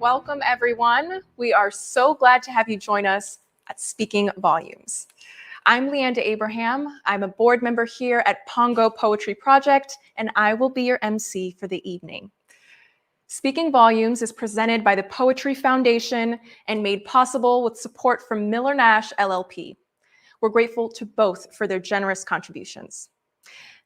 Welcome, everyone. We are so glad to have you join us at Speaking Volumes. I'm Leanda Abraham. I'm a board member here at Pongo Poetry Project, and I will be your MC for the evening. Speaking Volumes is presented by the Poetry Foundation and made possible with support from Miller Nash LLP. We're grateful to both for their generous contributions.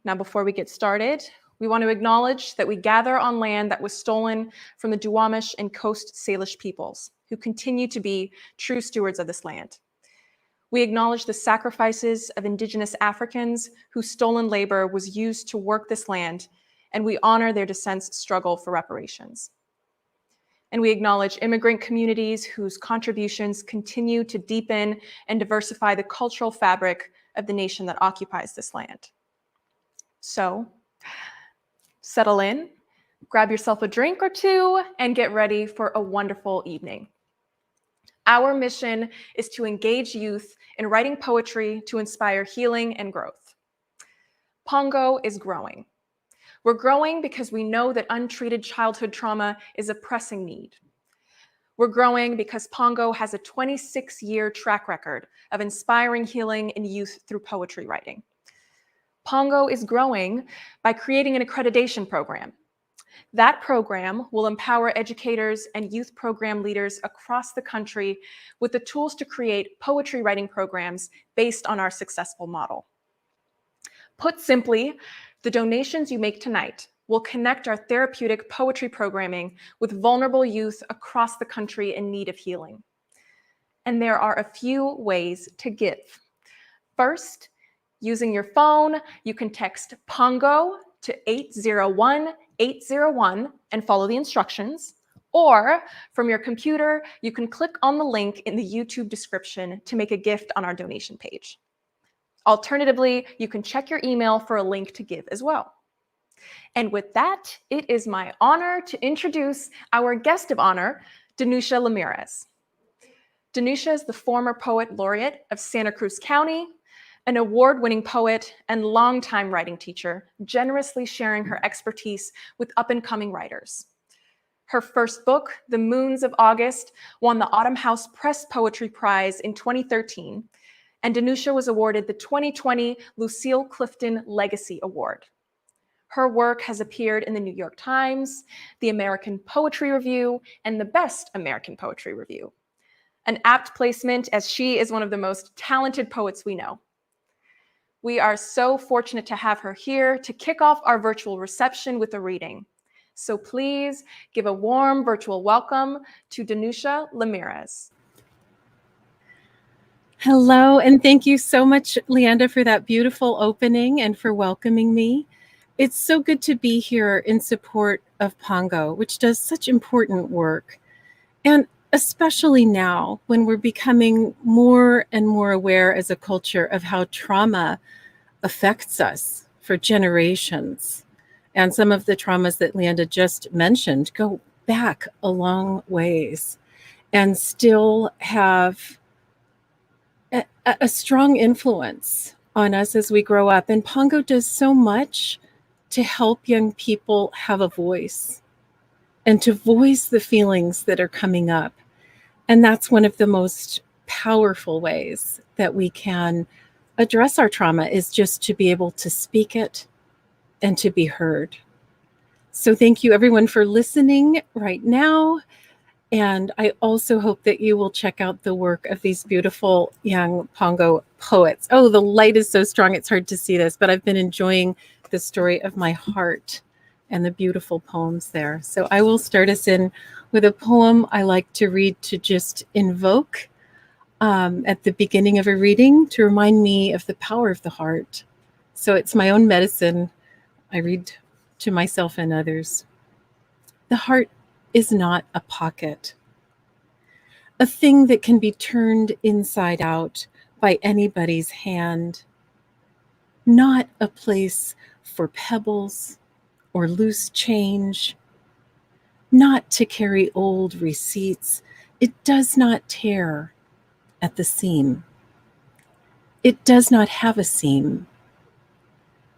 Now, before we get started, we want to acknowledge that we gather on land that was stolen from the Duwamish and Coast Salish peoples, who continue to be true stewards of this land. We acknowledge the sacrifices of Indigenous Africans whose stolen labor was used to work this land, and we honor their descendants' struggle for reparations. And we acknowledge immigrant communities whose contributions continue to deepen and diversify the cultural fabric of the nation that occupies this land. So, settle in, grab yourself a drink or two, and get ready for a wonderful evening. Our mission is to engage youth in writing poetry to inspire healing and growth. Pongo is growing. We're growing because we know that untreated childhood trauma is a pressing need. We're growing because Pongo has a 26-year track record of inspiring healing in youth through poetry writing. Pongo is growing by creating an accreditation program. That program will empower educators and youth program leaders across the country with the tools to create poetry writing programs based on our successful model. Put simply, the donations you make tonight will connect our therapeutic poetry programming with vulnerable youth across the country in need of healing. And there are a few ways to give. First, using your phone, you can text Pongo to 801-801 and follow the instructions. Or from your computer, you can click on the link in the YouTube description to make a gift on our donation page. Alternatively, you can check your email for a link to give as well. And with that, it is my honor to introduce our guest of honor, Danusha Ramirez. Danusha is the former poet laureate of Santa Cruz County, an award-winning poet and longtime writing teacher, generously sharing her expertise with up-and-coming writers. Her first book, The Moons of August, won the Autumn House Press Poetry Prize in 2013, and Danusha was awarded the 2020 Lucille Clifton Legacy Award. Her work has appeared in the New York Times, the American Poetry Review, and the Best American Poetry Review. An apt placement, as she is one of the most talented poets we know. We are so fortunate to have her here to kick off our virtual reception with a reading. So please give a warm virtual welcome to Danusha Ramirez. Hello, and thank you so much, Leanda, for that beautiful opening and for welcoming me. It's so good to be here in support of Pongo, which does such important work. And especially now, when we're becoming more and more aware as a culture of how trauma affects us for generations. And some of the traumas that Leanda just mentioned go back a long ways and still have a strong influence on us as we grow up. And Pongo does so much to help young people have a voice and to voice the feelings that are coming up. And that's one of the most powerful ways that we can address our trauma, is just to be able to speak it and to be heard. So thank you everyone for listening right now. And I also hope that you will check out the work of these beautiful young Pongo poets. Oh, the light is so strong, it's hard to see this, but I've been enjoying the story of my heart and the beautiful poems there. So I will start us in with a poem I like to read to just invoke at the beginning of a reading to remind me of the power of the heart. So it's my own medicine. I read to myself and others. The heart is not a pocket, a thing that can be turned inside out by anybody's hand, not a place for pebbles or loose change, not to carry old receipts. It does not tear at the seam. It does not have a seam.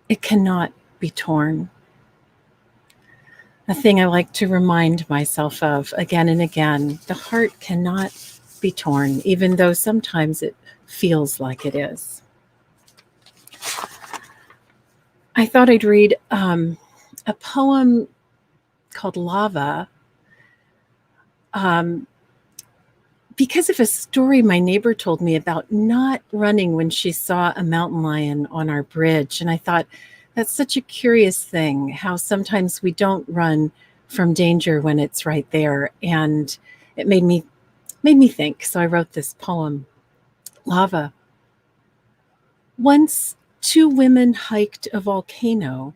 It cannot be torn. a thing I like to remind myself of again and again. The heart cannot be torn, even though sometimes it feels like it is. I thought I'd read a poem called Lava because of a story my neighbor told me about not running when she saw a mountain lion on our bridge. And I thought, that's such a curious thing, how sometimes we don't run from danger when it's right there. And it made me think. So I wrote this poem, Lava. Once 2 women hiked a volcano,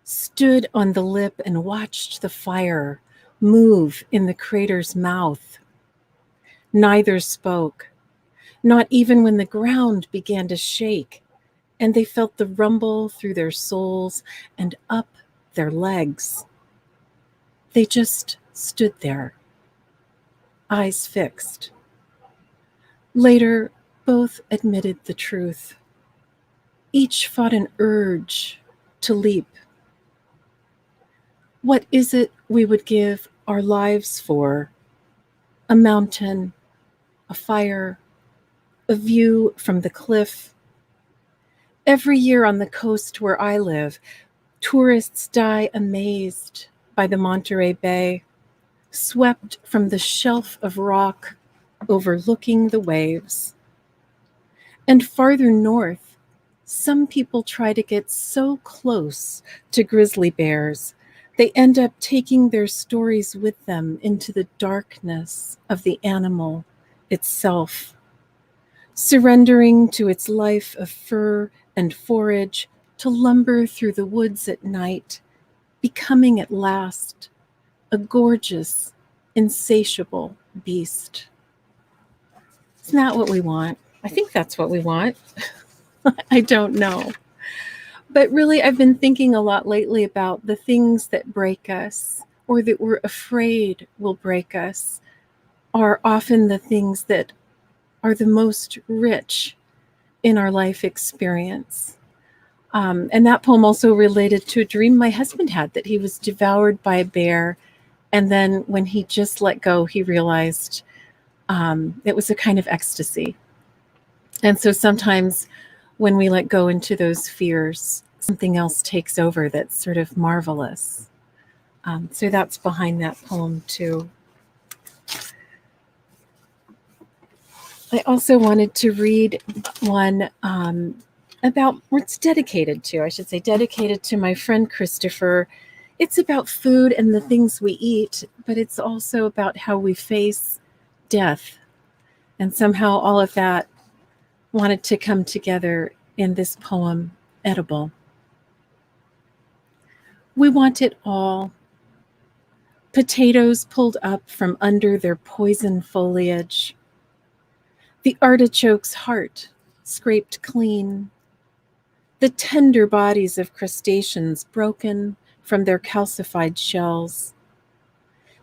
stood on the lip and watched the fire move in the crater's mouth. Neither spoke, not even when the ground began to shake, and they felt the rumble through their souls and up their legs. They just stood there, eyes fixed. Later, both admitted the truth. Each fought an urge to leap. What is it we would give our lives for? A mountain, a fire, a view from the cliff. Every year on the coast where I live, tourists die amazed by the Monterey Bay, swept from the shelf of rock overlooking the waves. And farther north, some people try to get so close to grizzly bears, they end up taking their stories with them into the darkness of the animal itself, surrendering to its life of fur and forage to lumber through the woods at night, becoming at last a gorgeous, insatiable beast. Isn't that what we want? I think that's what we want. I don't know. But really, I've been thinking a lot lately about the things that break us or that we're afraid will break us are often the things that are the most rich in our life experience. And that poem also related to a dream my husband had, that he was devoured by a bear. And then when he just let go, he realized it was a kind of ecstasy. And so sometimes when we let go into those fears, something else takes over that's sort of marvelous. So that's behind that poem too. I also wanted to read one about what it's dedicated to, I should say, dedicated to my friend Christopher. It's about food and the things we eat, but it's also about how we face death. And somehow all of that wanted to come together in this poem, Edible. We want it all. Potatoes pulled up from under their poison foliage. The artichoke's heart scraped clean. The tender bodies of crustaceans broken from their calcified shells.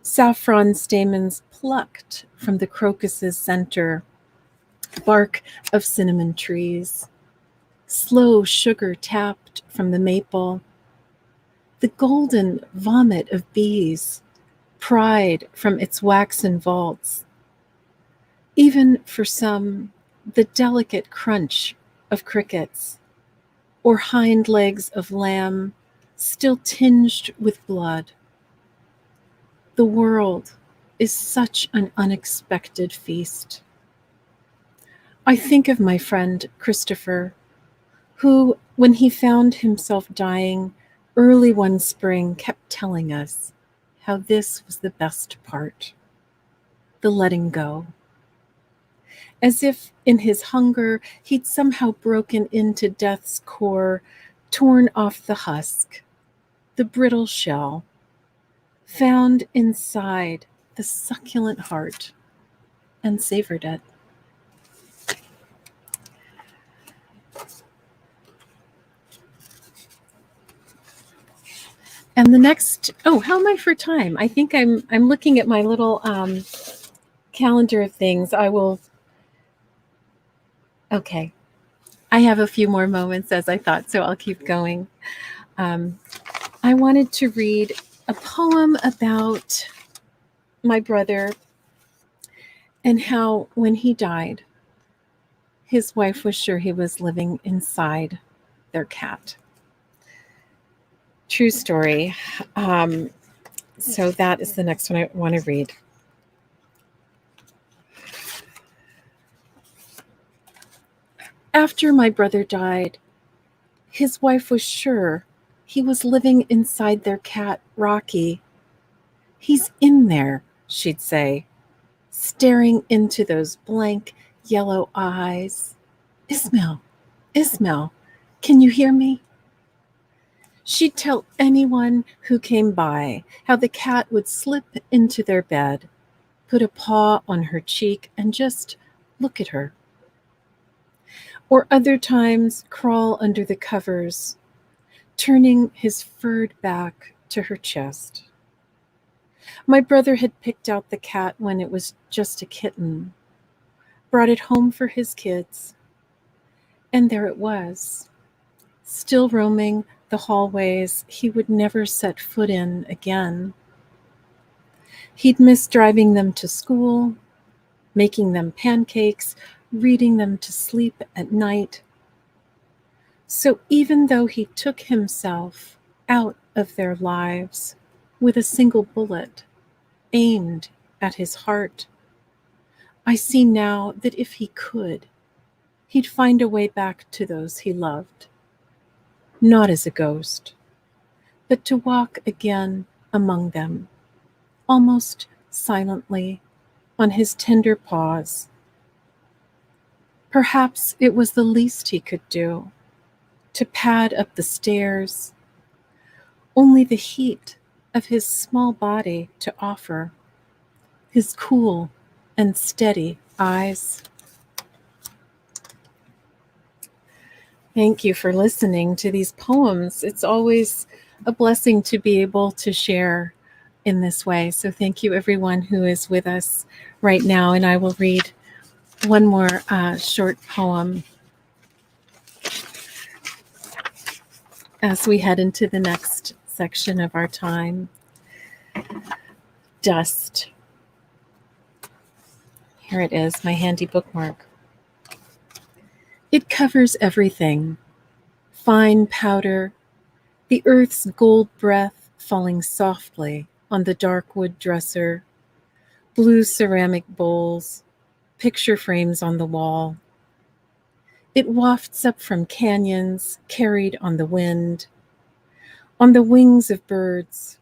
Saffron stamens plucked from the crocus's center. Bark of cinnamon trees. Slow sugar tapped from the maple. The golden vomit of bees, pride from its waxen vaults. Even for some, the delicate crunch of crickets, or hind legs of lamb still tinged with blood. The world is such an unexpected feast. I think of my friend Christopher, who, when he found himself dying early one spring, kept telling us how this was the best part, the letting go. As if in his hunger, he'd somehow broken into death's core, torn off the husk, the brittle shell, found inside the succulent heart, and savored it. And the next, how am I for time? I think I'm looking at my little calendar of things. Okay. I have a few more moments as I thought, so I'll keep going. I wanted to read a poem about my brother and how when he died, his wife was sure he was living inside their cat. True story. So that is the next one I want to read. After my brother died, his wife was sure he was living inside their cat, Rocky. He's in there, she'd say, staring into those blank yellow eyes. Ismail, Ismail, can you hear me? She'd tell anyone who came by how the cat would slip into their bed, put a paw on her cheek, and just look at her. Or other times crawl under the covers, turning his furred back to her chest. My brother had picked out the cat when it was just a kitten, brought it home for his kids, and there it was, still roaming the hallways he would never set foot in again. He'd miss driving them to school, making them pancakes, reading them to sleep at night. So even though he took himself out of their lives with a single bullet aimed at his heart, I see now that if he could, he'd find a way back to those he loved, not as a ghost, but to walk again among them, almost silently, on his tender paws. Perhaps it was the least he could do, to pad up the stairs, only the heat of his small body to offer, his cool and steady eyes. Thank you for listening to these poems. It's always a blessing to be able to share in this way. So thank you everyone who is with us right now. And I will read one more short poem as we head into the next section of our time. Dust. Here it is, my handy bookmark. It covers everything. Fine powder, the earth's gold breath falling softly on the dark wood dresser, blue ceramic bowls, picture frames on the wall. It wafts up from canyons, carried on the wind, on the wings of birds,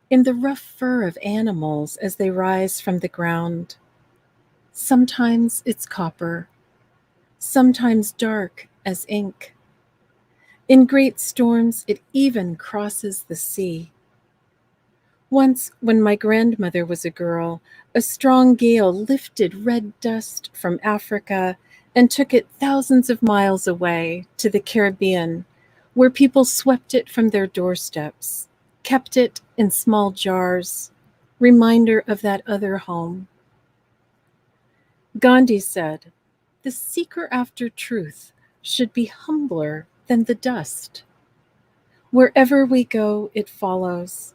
in the rough fur of animals as they rise from the ground. Sometimes it's copper, sometimes dark as ink. In great storms, it even crosses the sea. Once, when my grandmother was a girl, a strong gale lifted red dust from Africa and took it thousands of miles away to the Caribbean, where people swept it from their doorsteps, kept it in small jars, reminder of that other home. Gandhi said, "The seeker after truth should be humbler than the dust. Wherever we go, it follows."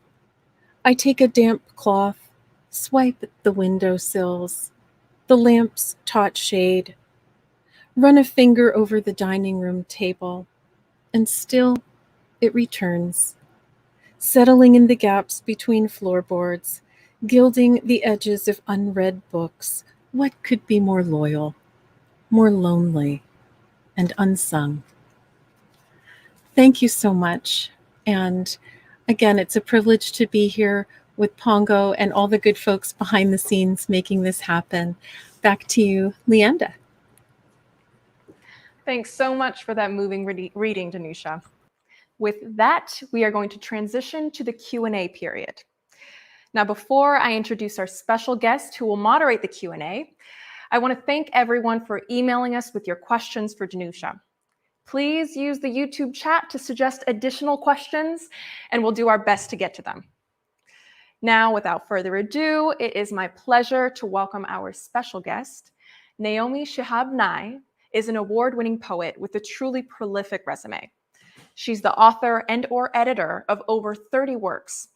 I take a damp cloth, swipe the window sills, the lamp's taut shade, run a finger over the dining room table, and still it returns, settling in the gaps between floorboards, gilding the edges of unread books. What could be more loyal, more lonely, and unsung? Thank you so much. And again, it's a privilege to be here with Pongo and all the good folks behind the scenes making this happen. Back to you, Leanda. Thanks so much for that moving reading, Danusha. With that, we are going to transition to the Q&A period. Now, before I introduce our special guest who will moderate the Q&A, I want to thank everyone for emailing us with your questions for Danusha. Please use the YouTube chat to suggest additional questions, and we'll do our best to get to them. Now, without further ado, it is my pleasure to welcome our special guest. Naomi Shihab Nye is an award-winning poet with a truly prolific resume. She's the author and/or editor of over 30 works.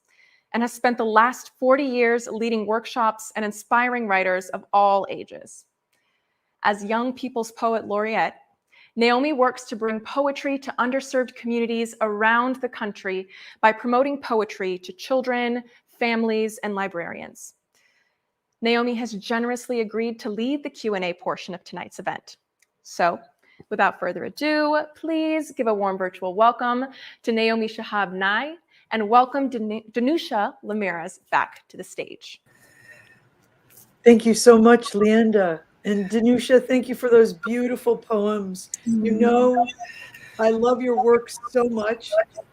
and has spent the last 40 years leading workshops and inspiring writers of all ages. As Young People's Poet Laureate, Naomi works to bring poetry to underserved communities around the country by promoting poetry to children, families, and librarians. Naomi has generously agreed to lead the Q&A portion of tonight's event. So, without further ado, please give a warm virtual welcome to Naomi Shihab Nye, and welcome Danusha Ramirez back to the stage. Thank you so much, Leanda. And Danusha, thank you for those beautiful poems. You know, I love your work so much,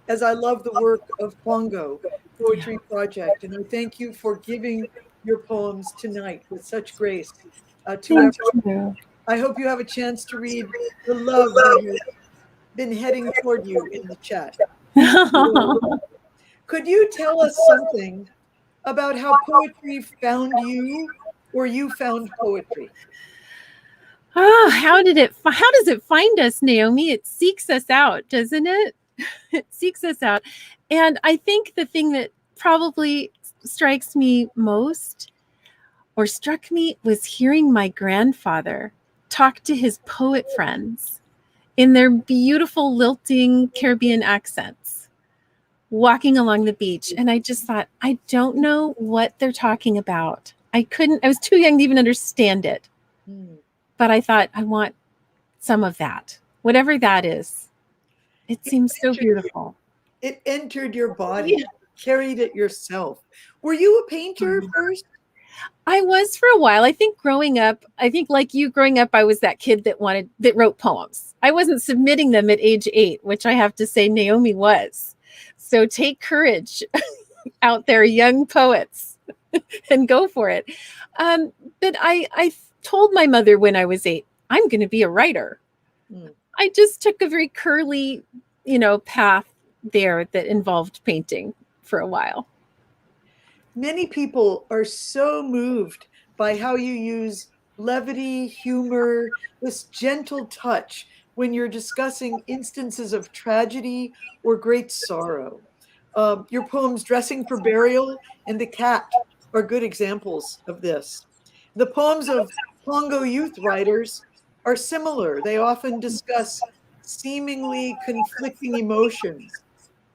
as I love the work of Pongo Poetry Project. And I thank you for giving your poems tonight with such grace to everyone. I hope you have a chance to read the love that has been heading toward you in the chat. Could you tell us something about how poetry found you, or you found poetry? Oh, how does it find us, Naomi? It seeks us out, doesn't it? It seeks us out. And I think the thing that probably strikes me most, or struck me, was hearing my grandfather talk to his poet friends in their beautiful lilting Caribbean accents, walking along the beach. And I just thought, I don't know what they're talking about. I was too young to even understand it. But I thought, I want some of that, whatever that is. It seems so beautiful. It entered your body, carried it yourself. Were you a painter first? I was for a while. I think like you growing up, I was that kid that wrote poems. I wasn't submitting them at age 8, which I have to say Naomi was. So take courage out there, young poets, and go for it. But I told my mother when I was 8, I'm going to be a writer. I just took a very curly, path there that involved painting for a while. Many people are so moved by how you use levity, humor, this gentle touch when you're discussing instances of tragedy or great sorrow. Your poems Dressing for Burial and The Cat are good examples of this. The poems of Pongo youth writers are similar. They often discuss seemingly conflicting emotions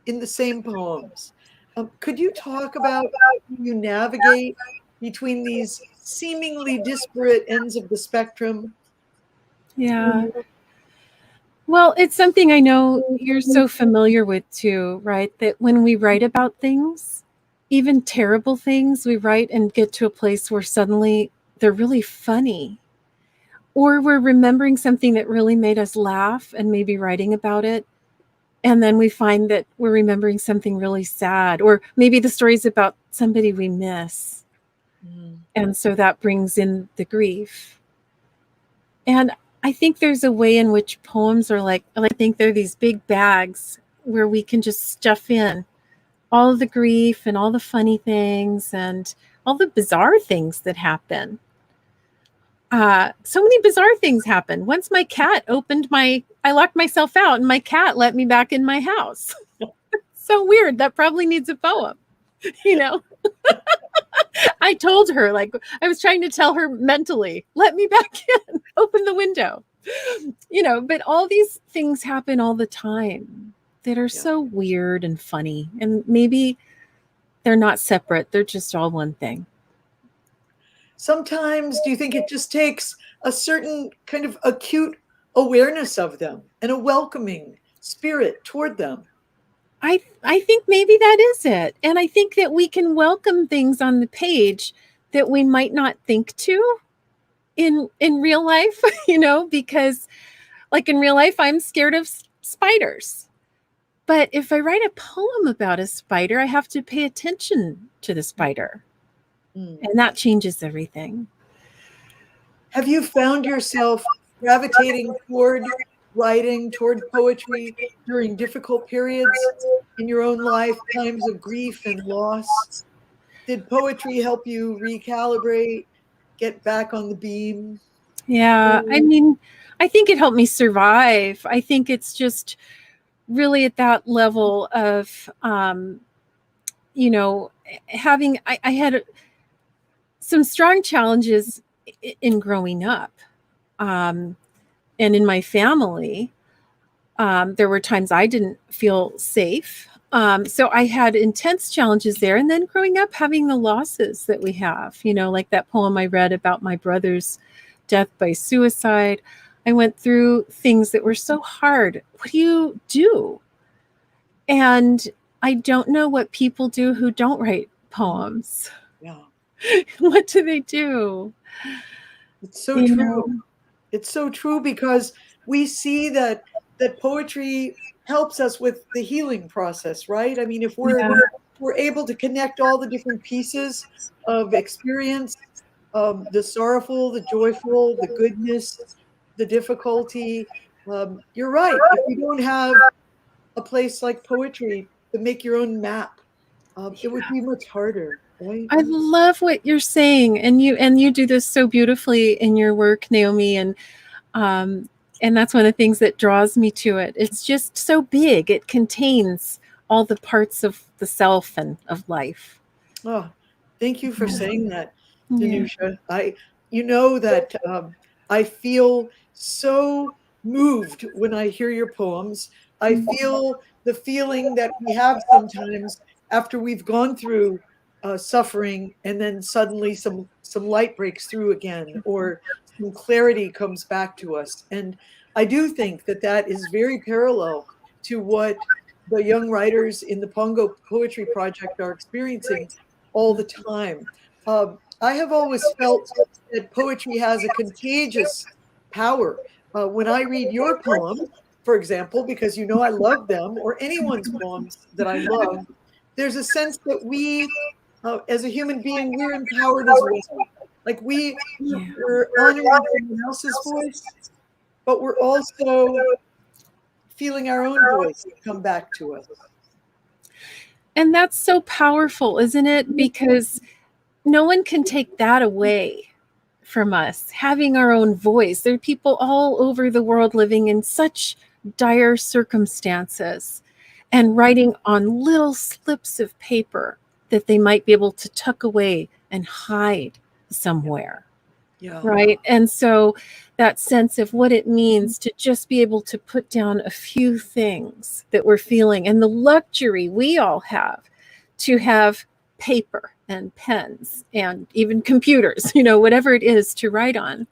in the same poems. Could you talk about how you navigate between these seemingly disparate ends of the spectrum? Yeah. Well, it's something I know you're so familiar with too, right? That when we write about things, even terrible things, we write and get to a place where suddenly they're really funny. Or we're remembering something that really made us laugh and maybe writing about it. And then we find that we're remembering something really sad, or maybe the story's about somebody we miss. And so that brings in the grief. And I think there's a way in which poems are I think they're these big bags where we can just stuff in all of the grief and all the funny things and all the bizarre things that happen. So many bizarre things happen. Once my cat I locked myself out and my cat let me back in my house. So weird. That probably needs a poem, I told her, I was trying to tell her mentally, let me back in, open the window, but all these things happen all the time that are so weird and funny. And maybe they're not separate. They're just all one thing. Sometimes, do you think it just takes a certain kind of acute awareness of them and a welcoming spirit toward them? I think maybe that is it. And I think that we can welcome things on the page that we might not think to in real life, because in real life, I'm scared of spiders. But if I write a poem about a spider, I have to pay attention to the spider. And that changes everything. Have you found yourself gravitating toward writing, toward poetry during difficult periods in your own life, times of grief and loss? Did poetry help you recalibrate, get back on the beam? Yeah, I think it helped me survive. I think it's just really at that level of you know, I had some strong challenges in growing up, and in my family. There were times I didn't feel safe. So I had intense challenges there. And then growing up, having the losses that we have, you know, like that poem I read about my brother's death by suicide. I went through things that were so hard. What do you do? And I don't know what people do who don't write poems. Yeah. What do they do? It's so You true. know? It's so true because we see that poetry helps us with the healing process, right? I mean, if Yeah. we're able to connect all the different pieces of experience, the sorrowful, the joyful, the goodness, the difficulty, you're right. If you don't have a place like poetry to make your own map, it would be much harder, right? I love what you're saying, and you do this so beautifully in your work, Naomi, um, and that's one of the things that draws me to it. It's just so big; it contains all the parts of the self and of life. Oh, thank you for saying that, Yeah. Danusha. You know that I feel so moved when I hear your poems. I feel the feeling that we have sometimes after we've gone through suffering, and then suddenly some light breaks through again, or some clarity comes back to us. And I do think that that is very parallel to what the young writers in the Pongo Poetry Project are experiencing all the time. I have always felt that poetry has a contagious power. When I read your poem, for example, because you know I love them, or anyone's poems that I love, there's a sense that we, as a human being, we're empowered as well. Like Yeah. we're honoring someone else's voice, but we're also feeling our own voice come back to us. And that's so powerful, isn't it? Because no one can take that away from us, having our own voice. There are people all over the world living in such dire circumstances and writing on little slips of paper that they might be able to tuck away and hide somewhere. Yeah. Right. And so that sense of what it means to just be able to put down a few things that we're feeling, and the luxury we all have to have paper and pens and even computers, you know, whatever it is to write on,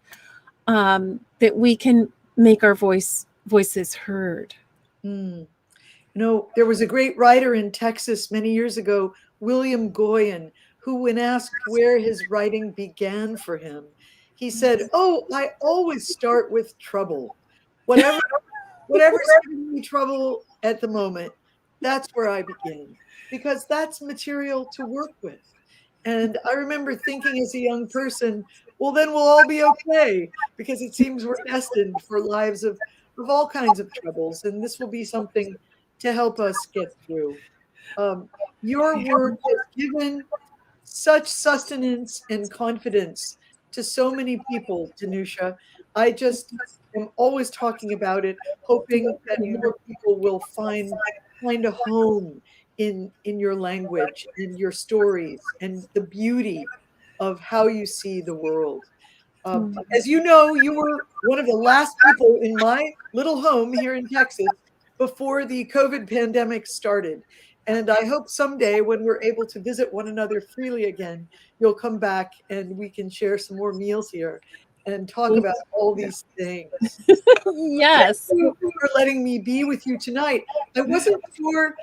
that we can make our voices heard. Mm. You know, there was a great writer in Texas many years ago, William Goyen, who, when asked where his writing began for him, he said, "Oh, I always start with trouble. Whatever, whatever's giving me trouble at the moment, that's where I begin, because that's material to work with." And I remember thinking as a young person, well, then we'll all be okay, because it seems we're destined for lives of all kinds of troubles, and this will be something to help us get through. Um, your work has given such sustenance and confidence to so many people, Danusha. I just am always talking about it, hoping that more people will find a home in your language, in your stories, and the beauty of how you see the world. As you know, you were one of the last people in my little home here in Texas before the COVID pandemic started. And I hope someday when we're able to visit one another freely again, you'll come back and we can share some more meals here and talk about all these things. Thank Yes. you for letting me be with you tonight. I wasn't sure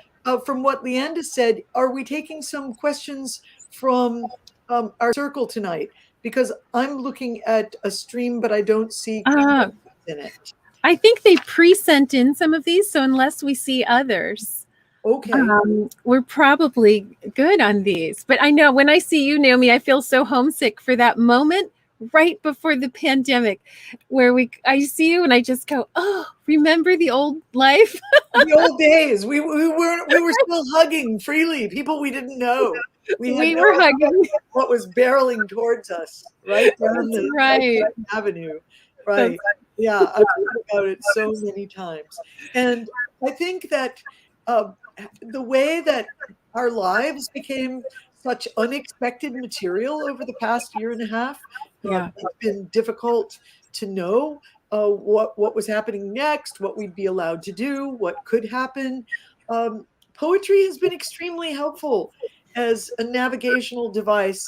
from what Leanda said, are we taking some questions from our circle tonight? Because I'm looking at a stream, but I don't see Uh, questions in it. I think they pre-sent in some of these, so unless we see others, Okay. we're probably good on these. But I know when I see you, Naomi, I feel so homesick for that moment right before the pandemic where I see you and I just go, oh, remember the old life? The old days. We were still hugging freely, people we didn't know. We had We no were idea hugging. what was barreling towards us right down That's right right. down the avenue. That's Right. Yeah, I've thought about it so many times. And I think that uh, the way that our lives became such unexpected material over the past year and a half. Yeah. It's been difficult to know what was happening next, what we'd be allowed to do, what could happen. Poetry has been extremely helpful as a navigational device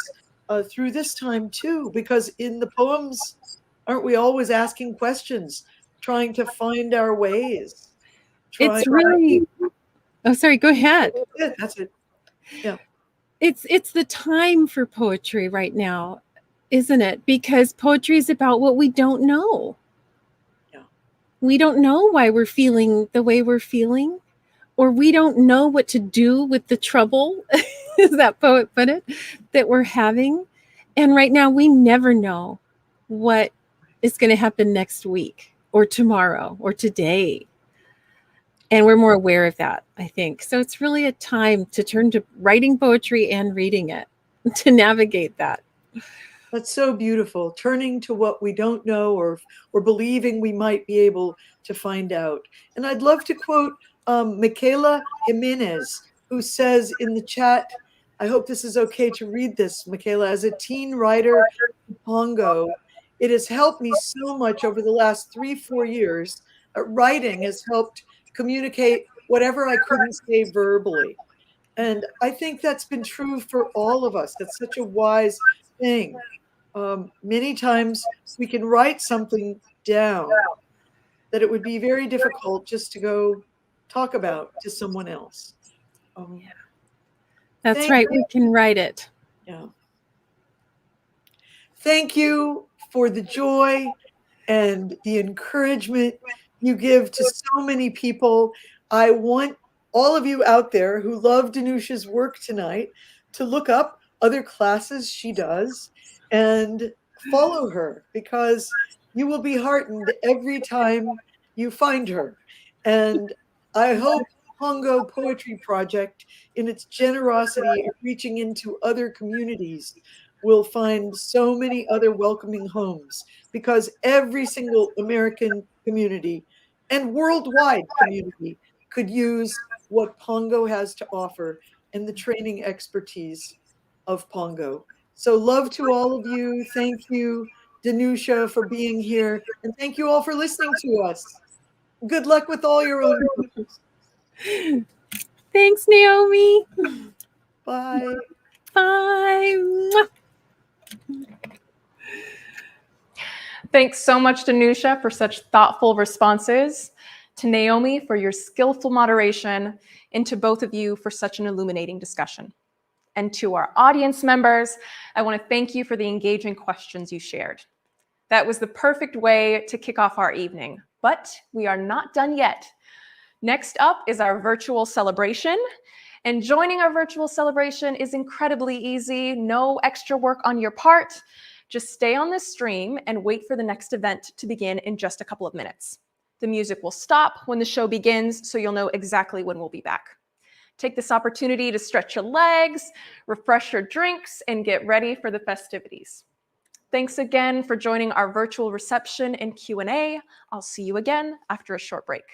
through this time too, because in the poems, aren't we always asking questions, trying to find our ways? It's really, oh, sorry, go ahead. That's it. Yeah. It's the time for poetry right now, isn't it? Because poetry is about what we don't know. Yeah. We don't know why we're feeling the way we're feeling, or we don't know what to do with the trouble, as that poet put it, that we're having. And right now, we never know what is going to happen next week or tomorrow or today. And we're more aware of that, I think. So it's really a time to turn to writing poetry and reading it to navigate that. That's so beautiful. Turning to what we don't know or believing we might be able to find out. And I'd love to quote Michaela Jimenez, who says in the chat, I hope this is okay to read this, Michaela, as a teen writer in Pongo, it has helped me so much over the last 3-4 years. Writing has helped communicate whatever I couldn't say verbally. And I think that's been true for all of us. That's such a wise thing. Many times we can write something down that it would be very difficult just to go talk about to someone else. That's right. We can write it. Yeah. Thank you for the joy and the encouragement you give to so many people. I want all of you out there who love Danusha's work tonight to look up other classes she does and follow her, because you will be heartened every time you find her. And I hope Pongo Poetry Project, in its generosity of reaching into other communities, will find so many other welcoming homes, because every single American community and worldwide community could use what Pongo has to offer and the training expertise of Pongo. So love to all of you. Thank you, Danusha, for being here. And thank you all for listening to us. Good luck with all your own poems. Thanks, Naomi. Bye. Bye. Thanks so much, Danusha, for such thoughtful responses, to Naomi for your skillful moderation, and to both of you for such an illuminating discussion. And to our audience members, I want to thank you for the engaging questions you shared. That was the perfect way to kick off our evening, but we are not done yet. Next up is our virtual celebration. And joining our virtual celebration is incredibly easy. No extra work on your part. Just stay on this stream and wait for the next event to begin in just a couple of minutes. The music will stop when the show begins, so you'll know exactly when we'll be back. Take this opportunity to stretch your legs, refresh your drinks, and get ready for the festivities. Thanks again for joining our virtual reception and Q&A. I'll see you again after a short break.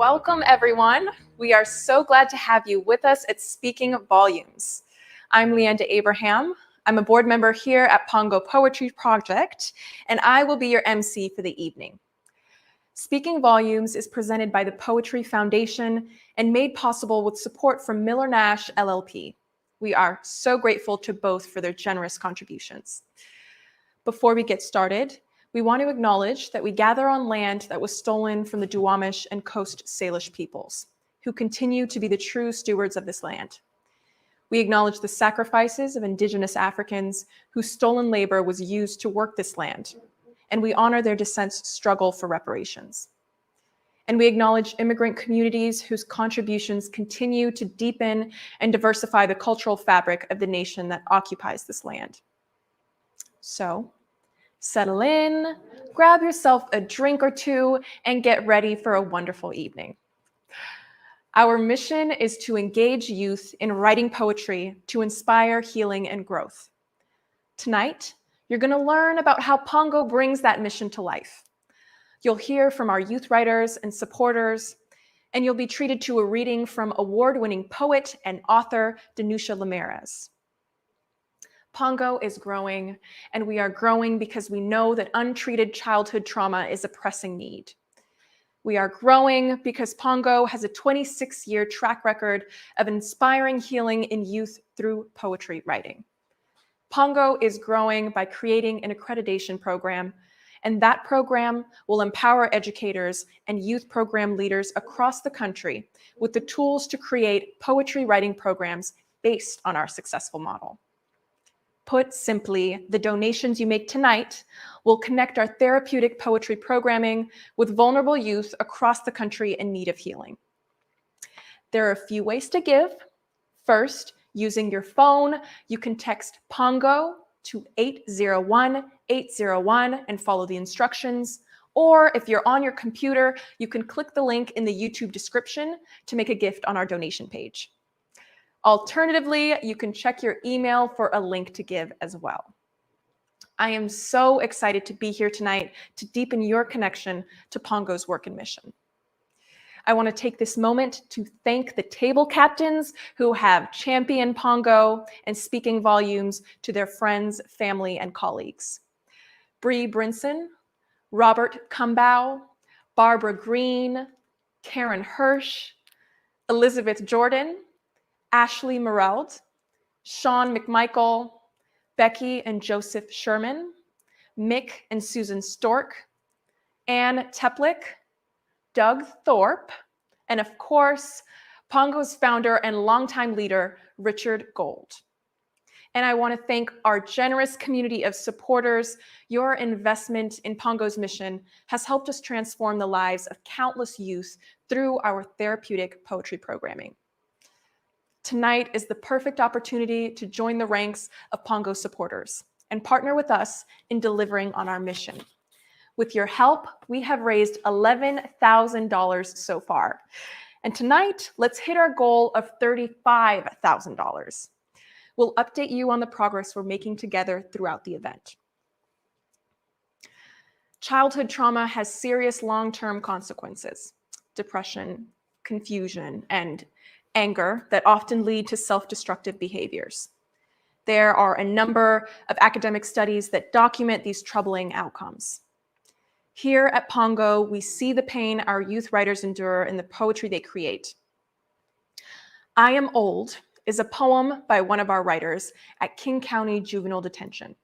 Welcome, everyone. We are so glad to have you with us at Speaking Volumes. I'm Leanda Abraham. I'm a board member here at Pongo Poetry Project, and I will be your MC for the evening. Speaking Volumes is presented by the Poetry Foundation and made possible with support from Miller Nash LLP. We are so grateful to both for their generous contributions. Before we get started, we want to acknowledge that we gather on land that was stolen from the Duwamish and Coast Salish peoples, who continue to be the true stewards of this land. We acknowledge the sacrifices of Indigenous Africans whose stolen labor was used to work this land, and we honor their descendants' struggle for reparations. And we acknowledge immigrant communities whose contributions continue to deepen and diversify the cultural fabric of the nation that occupies this land. So, settle in, grab yourself a drink or two, and get ready for a wonderful evening. Our mission is to engage youth in writing poetry to inspire healing and growth. Tonight, you're going to learn about how Pongo brings that mission to life. You'll hear from our youth writers and supporters, and you'll be treated to a reading from award-winning poet and author Danusha Lameras. Pongo is growing, and we are growing because we know that untreated childhood trauma is a pressing need. We are growing because Pongo has a 26-year track record of inspiring healing in youth through poetry writing. Pongo is growing by creating an accreditation program, and that program will empower educators and youth program leaders across the country with the tools to create poetry writing programs based on our successful model. Put simply, the donations you make tonight will connect our therapeutic poetry programming with vulnerable youth across the country in need of healing. There are a few ways to give. First, using your phone, you can text Pongo to 801-801 and follow the instructions. Or if you're on your computer, you can click the link in the YouTube description to make a gift on our donation page. Alternatively, you can check your email for a link to give as well. I am so excited to be here tonight to deepen your connection to Pongo's work and mission. I want to take this moment to thank the table captains who have championed Pongo and Speaking Volumes to their friends, family, and colleagues. Bree Brinson, Robert Kumbow, Barbara Green, Karen Hirsch, Elizabeth Jordan, Ashley Mereld, Sean McMichael, Becky and Joseph Sherman, Mick and Susan Stork, Ann Teplick, Doug Thorpe, and of course, Pongo's founder and longtime leader, Richard Gold. And I want to thank our generous community of supporters. Your investment in Pongo's mission has helped us transform the lives of countless youth through our therapeutic poetry programming. Tonight is the perfect opportunity to join the ranks of Pongo supporters and partner with us in delivering on our mission. With your help, we have raised $11,000 so far. And tonight, let's hit our goal of $35,000. We'll update you on the progress we're making together throughout the event. Childhood trauma has serious long-term consequences: depression, confusion, and anger that often lead to self-destructive behaviors. There are a number of academic studies that document these troubling outcomes. Here at Pongo, we see the pain our youth writers endure in the poetry they create. I Am Old is a poem by one of our writers at King County Juvenile Detention.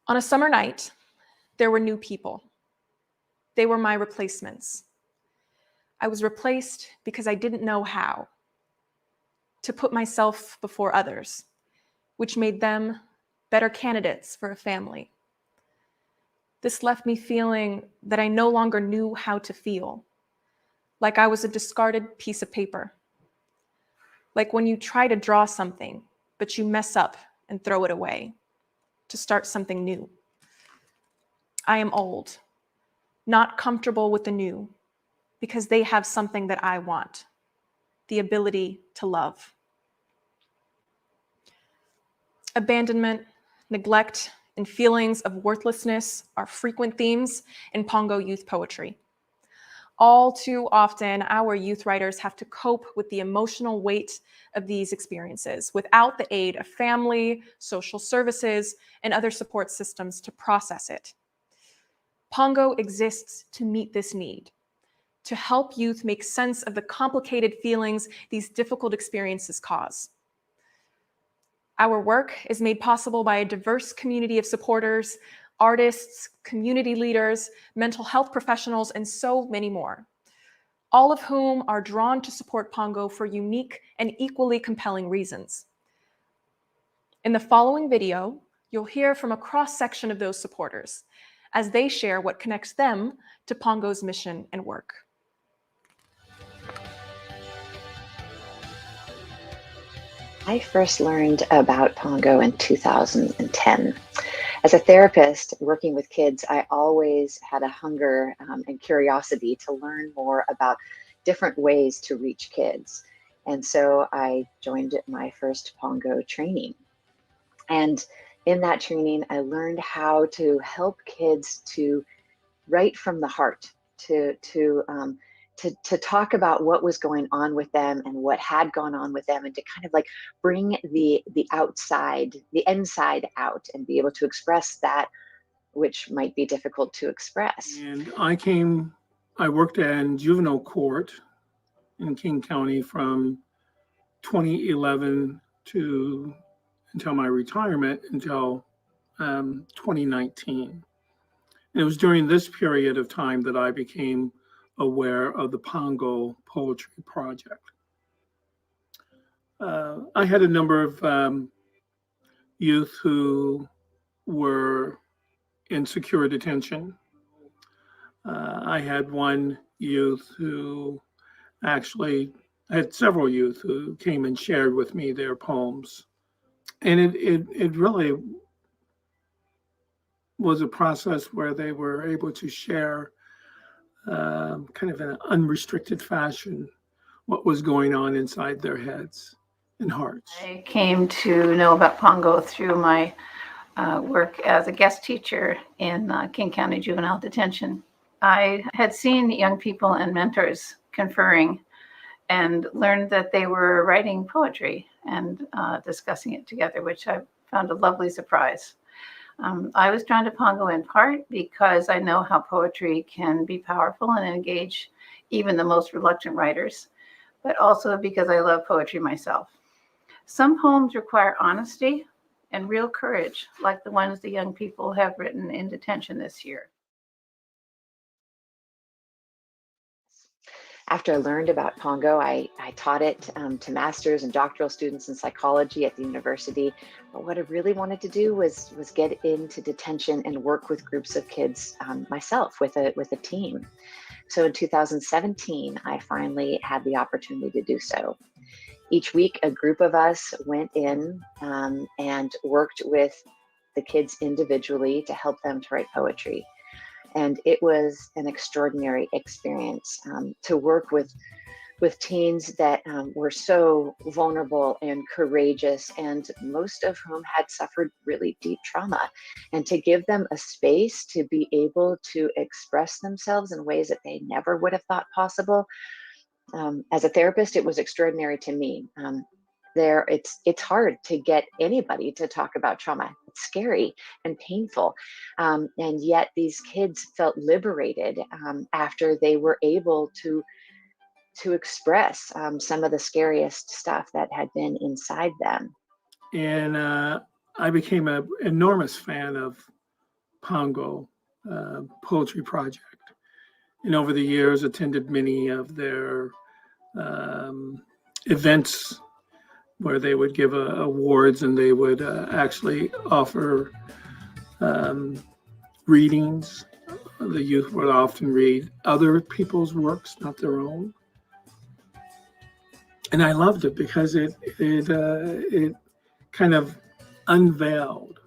On a summer night, there were new people. They were my replacements. I was replaced because I didn't know how to put myself before others, which made them better candidates for a family. This left me feeling that I no longer knew how to feel, like I was a discarded piece of paper. Like when you try to draw something, but you mess up and throw it away to start something new. I am old, not comfortable with the new, because they have something that I want: the ability to love. Abandonment, neglect, and feelings of worthlessness are frequent themes in Pongo youth poetry. All too often, our youth writers have to cope with the emotional weight of these experiences without the aid of family, social services, and other support systems to process it. Pongo exists to meet this need, to help youth make sense of the complicated feelings these difficult experiences cause. Our work is made possible by a diverse community of supporters, artists, community leaders, mental health professionals, and so many more, all of whom are drawn to support Pongo for unique and equally compelling reasons. In the following video, you'll hear from a cross-section of those supporters as they share what connects them to Pongo's mission and work. I first learned about Pongo in 2010. As a therapist working with kids, I always had a hunger and curiosity to learn more about different ways to reach kids. And so I joined my first Pongo training. And in that training, I learned how to help kids to write from the heart, to talk about what was going on with them and what had gone on with them, and to kind of like bring the outside, the inside out, and be able to express that which might be difficult to express. And I worked in juvenile court in King County from 2011 until my retirement, until 2019. And it was during this period of time that I became aware of the Pongo Poetry Project. I had a number of youth who were in secure detention. I had one youth who I had several youth who came and shared with me their poems. And it really was a process where they were able to share kind of in an unrestricted fashion what was going on inside their heads and hearts. I came to know about Pongo through my work as a guest teacher in King County Juvenile Detention. I had seen young people and mentors conferring and learned that they were writing poetry and discussing it together, which I found a lovely surprise. I was drawn to Pongo in part because I know how poetry can be powerful and engage even the most reluctant writers, but also because I love poetry myself. Some poems require honesty and real courage, like the ones the young people have written in detention this year. After I learned about Pongo, I taught it to master's and doctoral students in psychology at the university. But what I really wanted to do was get into detention and work with groups of kids myself with a team. So in 2017, I finally had the opportunity to do so. Each week, a group of us went in and worked with the kids individually to help them to write poetry. And it was an extraordinary experience to work with teens that were so vulnerable and courageous, and most of whom had suffered really deep trauma, and to give them a space to be able to express themselves in ways that they never would have thought possible. As a therapist, it was extraordinary to me. It's hard to get anybody to talk about trauma. It's scary and painful. And yet these kids felt liberated after they were able to express some of the scariest stuff that had been inside them. And I became an enormous fan of Pongo Poetry Project. And over the years, attended many of their events where they would give awards, and they would actually offer readings. The youth would often read other people's works, not their own. And I loved it because it kind of unveiled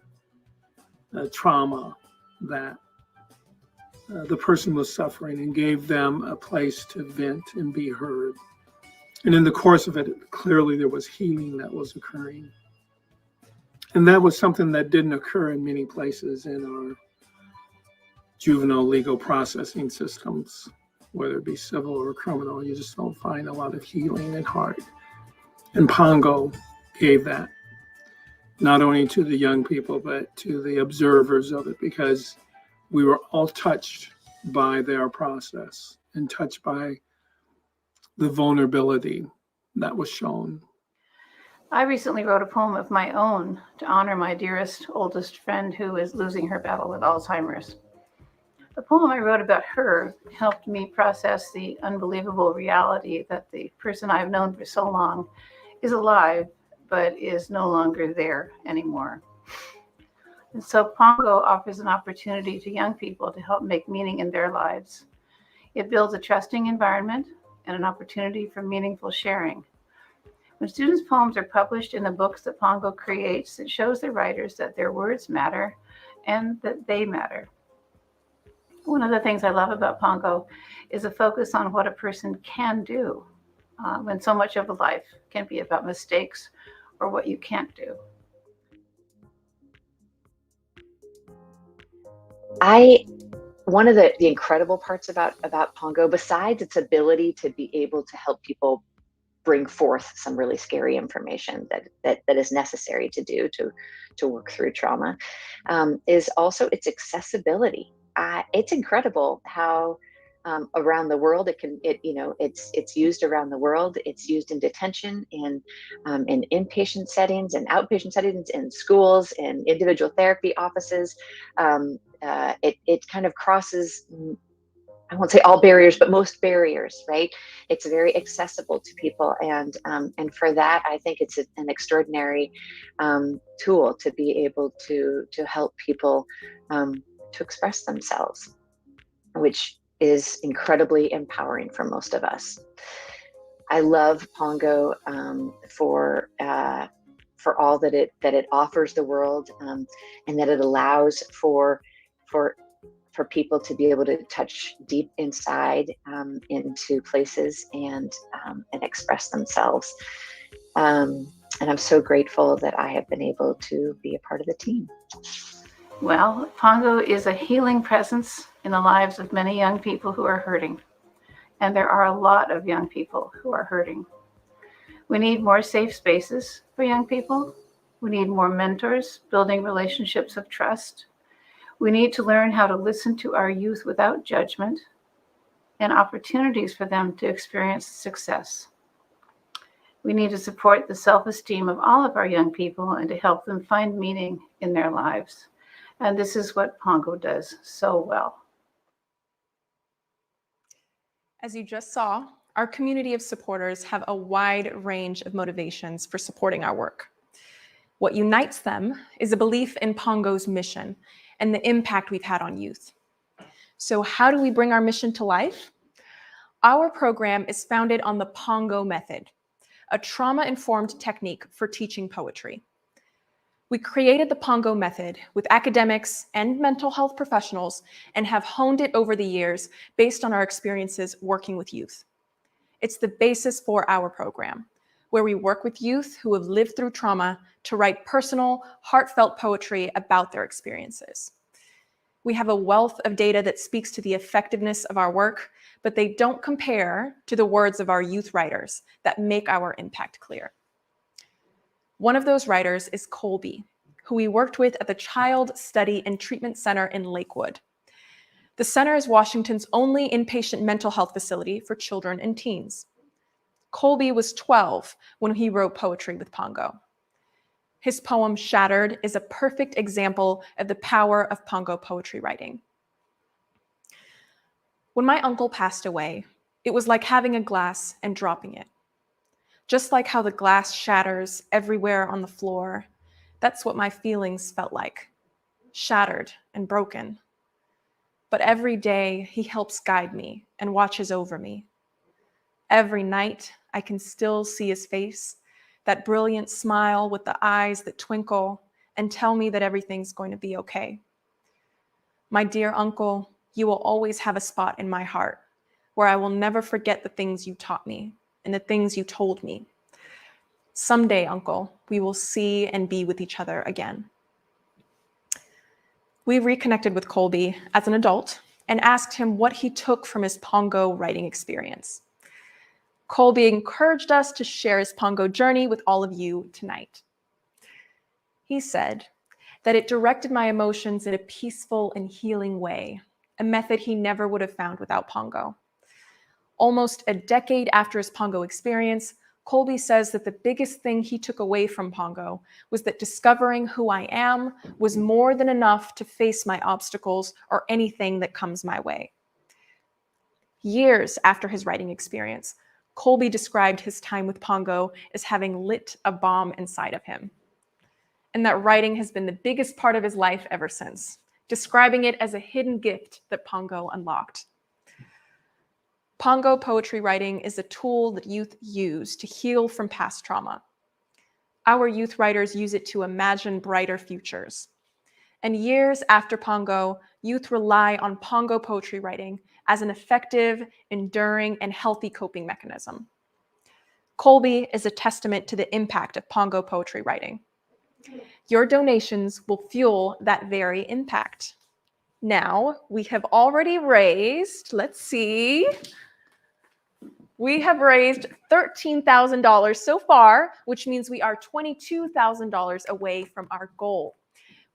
trauma that the person was suffering, and gave them a place to vent and be heard. And in the course of it, clearly there was healing that was occurring. And that was something that didn't occur in many places in our juvenile legal processing systems, whether it be civil or criminal. You just don't find a lot of healing in heart. And Pongo gave that, not only to the young people, but to the observers of it, because we were all touched by their process and touched by the vulnerability that was shown. I recently wrote a poem of my own to honor my dearest, oldest friend who is losing her battle with Alzheimer's. The poem I wrote about her helped me process the unbelievable reality that the person I've known for so long is alive, but is no longer there anymore. And so Pongo offers an opportunity to young people to help make meaning in their lives. It builds a trusting environment and an opportunity for meaningful sharing. When students' poems are published in the books that Pongo creates, it shows the writers that their words matter and that they matter. One of the things I love about Pongo is a focus on what a person can do, when so much of life can be about mistakes or what you can't do. One of the incredible parts about Pongo, besides its ability to be able to help people bring forth some really scary information that is necessary to do to work through trauma, is also its accessibility. It's incredible how around the world it's used around the world. It's used in detention, in inpatient settings, and outpatient settings, in schools, in individual therapy offices. It kind of crosses, I won't say all barriers, but most barriers, right? It's very accessible to people, and for that, I think it's an extraordinary tool to be able to help people to express themselves, which is incredibly empowering for most of us. I love Pongo for all that it offers the world, and that it allows for people to be able to touch deep inside into places and express themselves. And I'm so grateful that I have been able to be a part of the team. Well, Pongo is a healing presence in the lives of many young people who are hurting. And there are a lot of young people who are hurting. We need more safe spaces for young people. We need more mentors building relationships of trust. We need to learn how to listen to our youth without judgment, and opportunities for them to experience success. We need to support the self-esteem of all of our young people and to help them find meaning in their lives. And this is what Pongo does so well. As you just saw, our community of supporters have a wide range of motivations for supporting our work. What unites them is a belief in Pongo's mission and the impact we've had on youth. So how do we bring our mission to life? Our program is founded on the Pongo method, a trauma-informed technique for teaching poetry. We created the Pongo method with academics and mental health professionals and have honed it over the years based on our experiences working with youth. It's the basis for our program, where we work with youth who have lived through trauma to write personal, heartfelt poetry about their experiences. We have a wealth of data that speaks to the effectiveness of our work, but they don't compare to the words of our youth writers that make our impact clear. One of those writers is Colby, who we worked with at the Child Study and Treatment Center in Lakewood. The center is Washington's only inpatient mental health facility for children and teens. Colby was 12 when he wrote poetry with Pongo. His poem, Shattered, is a perfect example of the power of Pongo poetry writing. When my uncle passed away, it was like having a glass and dropping it. Just like how the glass shatters everywhere on the floor, that's what my feelings felt like, shattered and broken. But every day he helps guide me and watches over me. Every night I can still see his face, that brilliant smile with the eyes that twinkle and tell me that everything's going to be okay. My dear uncle, you will always have a spot in my heart where I will never forget the things you taught me and the things you told me. Someday, Uncle, we will see and be with each other again. We reconnected with Colby as an adult and asked him what he took from his Pongo writing experience. Colby encouraged us to share his Pongo journey with all of you tonight. He said that it directed my emotions in a peaceful and healing way, a method he never would have found without Pongo. Almost a decade after his Pongo experience, Colby says that the biggest thing he took away from Pongo was that discovering who I am was more than enough to face my obstacles or anything that comes my way. Years after his writing experience, Colby described his time with Pongo as having lit a bomb inside of him, and that writing has been the biggest part of his life ever since, describing it as a hidden gift that Pongo unlocked. Pongo poetry writing is a tool that youth use to heal from past trauma. Our youth writers use it to imagine brighter futures. And years after Pongo, youth rely on Pongo poetry writing as an effective, enduring, and healthy coping mechanism. Colby is a testament to the impact of Pongo poetry writing. Your donations will fuel that very impact. Now, we have already raised, let's see, we have raised $13,000 so far, which means we are $22,000 away from our goal.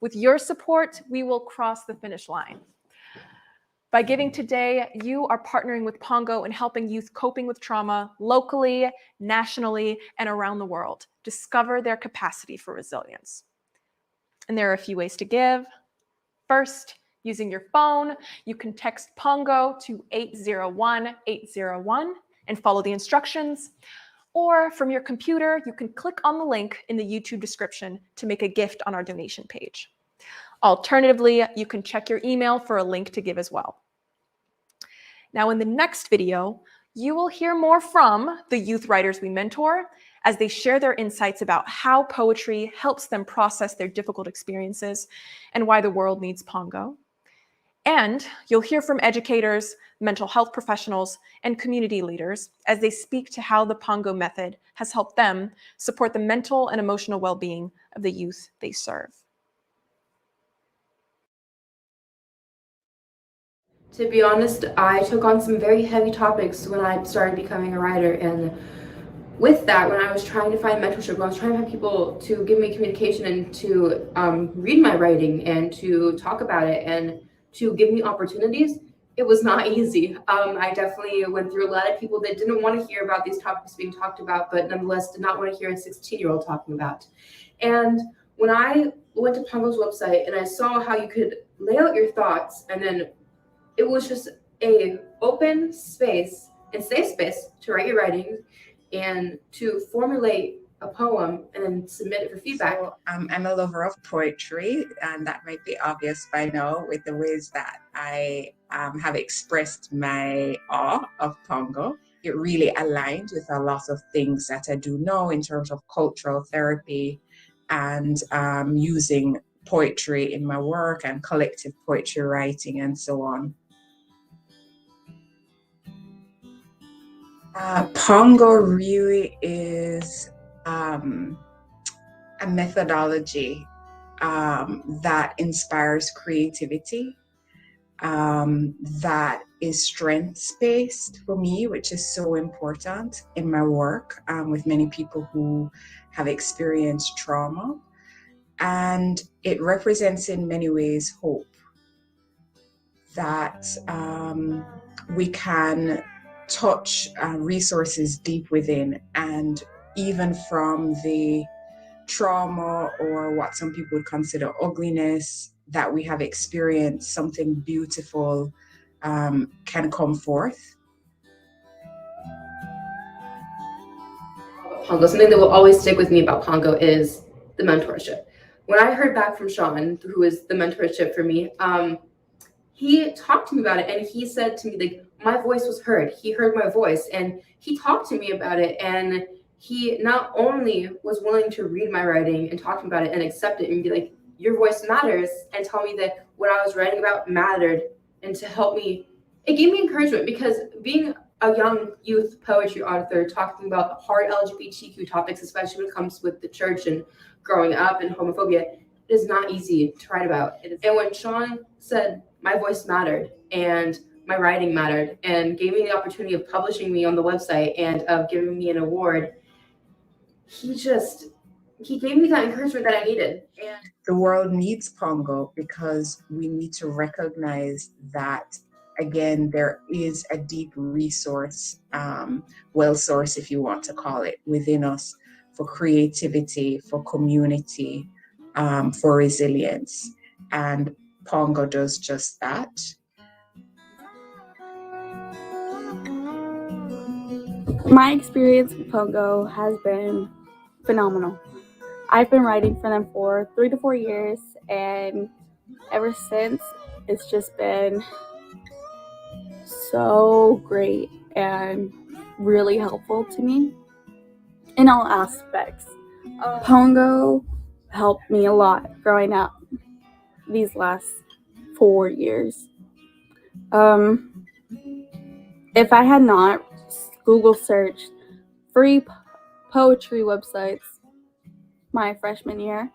With your support, we will cross the finish line. By giving today, you are partnering with Pongo in helping youth coping with trauma locally, nationally, and around the world discover their capacity for resilience. And there are a few ways to give. First, using your phone, you can text Pongo to 801-801 and follow the instructions. Or from your computer, you can click on the link in the YouTube description to make a gift on our donation page. Alternatively, you can check your email for a link to give as well. Now, in the next video, you will hear more from the youth writers we mentor as they share their insights about how poetry helps them process their difficult experiences and why the world needs Pongo. And you'll hear from educators, mental health professionals, and community leaders as they speak to how the Pongo method has helped them support the mental and emotional well-being of the youth they serve. To be honest, I took on some very heavy topics when I started becoming a writer, and with that, when I was trying to find mentorship, when I was trying to find people to give me communication and to read my writing and to talk about it and to give me opportunities, it was not easy. I definitely went through a lot of people that didn't want to hear about these topics being talked about, but nonetheless did not want to hear a 16-year-old talking about. And when I went to Pongo's website and I saw how you could lay out your thoughts, and then it was just a open space and safe space to write your writing and to formulate a poem and then submit it for feedback. So, I'm a lover of poetry, and that might be obvious by now with the ways that I have expressed my awe of Pongo. It really aligned with a lot of things that I do know in terms of cultural therapy and using poetry in my work and collective poetry writing and so on. Pongo really is a methodology that inspires creativity, that is strengths-based for me, which is so important in my work with many people who have experienced trauma. And it represents in many ways hope that we can touch resources deep within, and even from the trauma or what some people would consider ugliness that we have experienced, something beautiful can come forth. Pongo, something that will always stick with me about Pongo is the mentorship. When I heard back from Sean, who is the mentorship for me, he talked to me about it, and he said to me, like, my voice was heard. He heard my voice, and he talked to me about it. And he not only was willing to read my writing and talk to me about it and accept it and be like, your voice matters, and tell me that what I was writing about mattered, and to help me, it gave me encouragement, because being a young youth poetry author talking about hard LGBTQ topics, especially when it comes with the church and growing up and homophobia, it is not easy to write about. And when Sean said my voice mattered and my writing mattered and gave me the opportunity of publishing me on the website and of giving me an award, he gave me that encouragement that I needed. And the world needs Pongo because we need to recognize that, again, there is a deep resource, well source, if you want to call it, within us for creativity, for community, for resilience. And Pongo does just that. My experience with Pongo has been phenomenal. I've been writing for them for 3 to 4 years, and ever since, it's just been so great and really helpful to me in all aspects. Pongo helped me a lot growing up these last 4 years. If I had not Google searched free poetry websites my freshman year,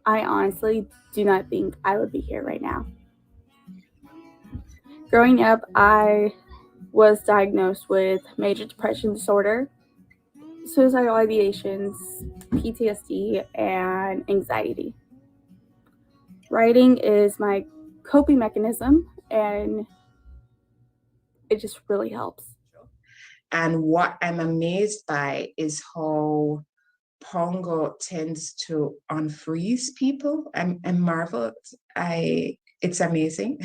I honestly do not think I would be here right now. Growing up, I was diagnosed with major depression disorder, suicidal ideations, PTSD, and anxiety. Writing is my coping mechanism, and it just really helps. And what I'm amazed by is how Pongo tends to unfreeze people. I'm marveled. It's amazing.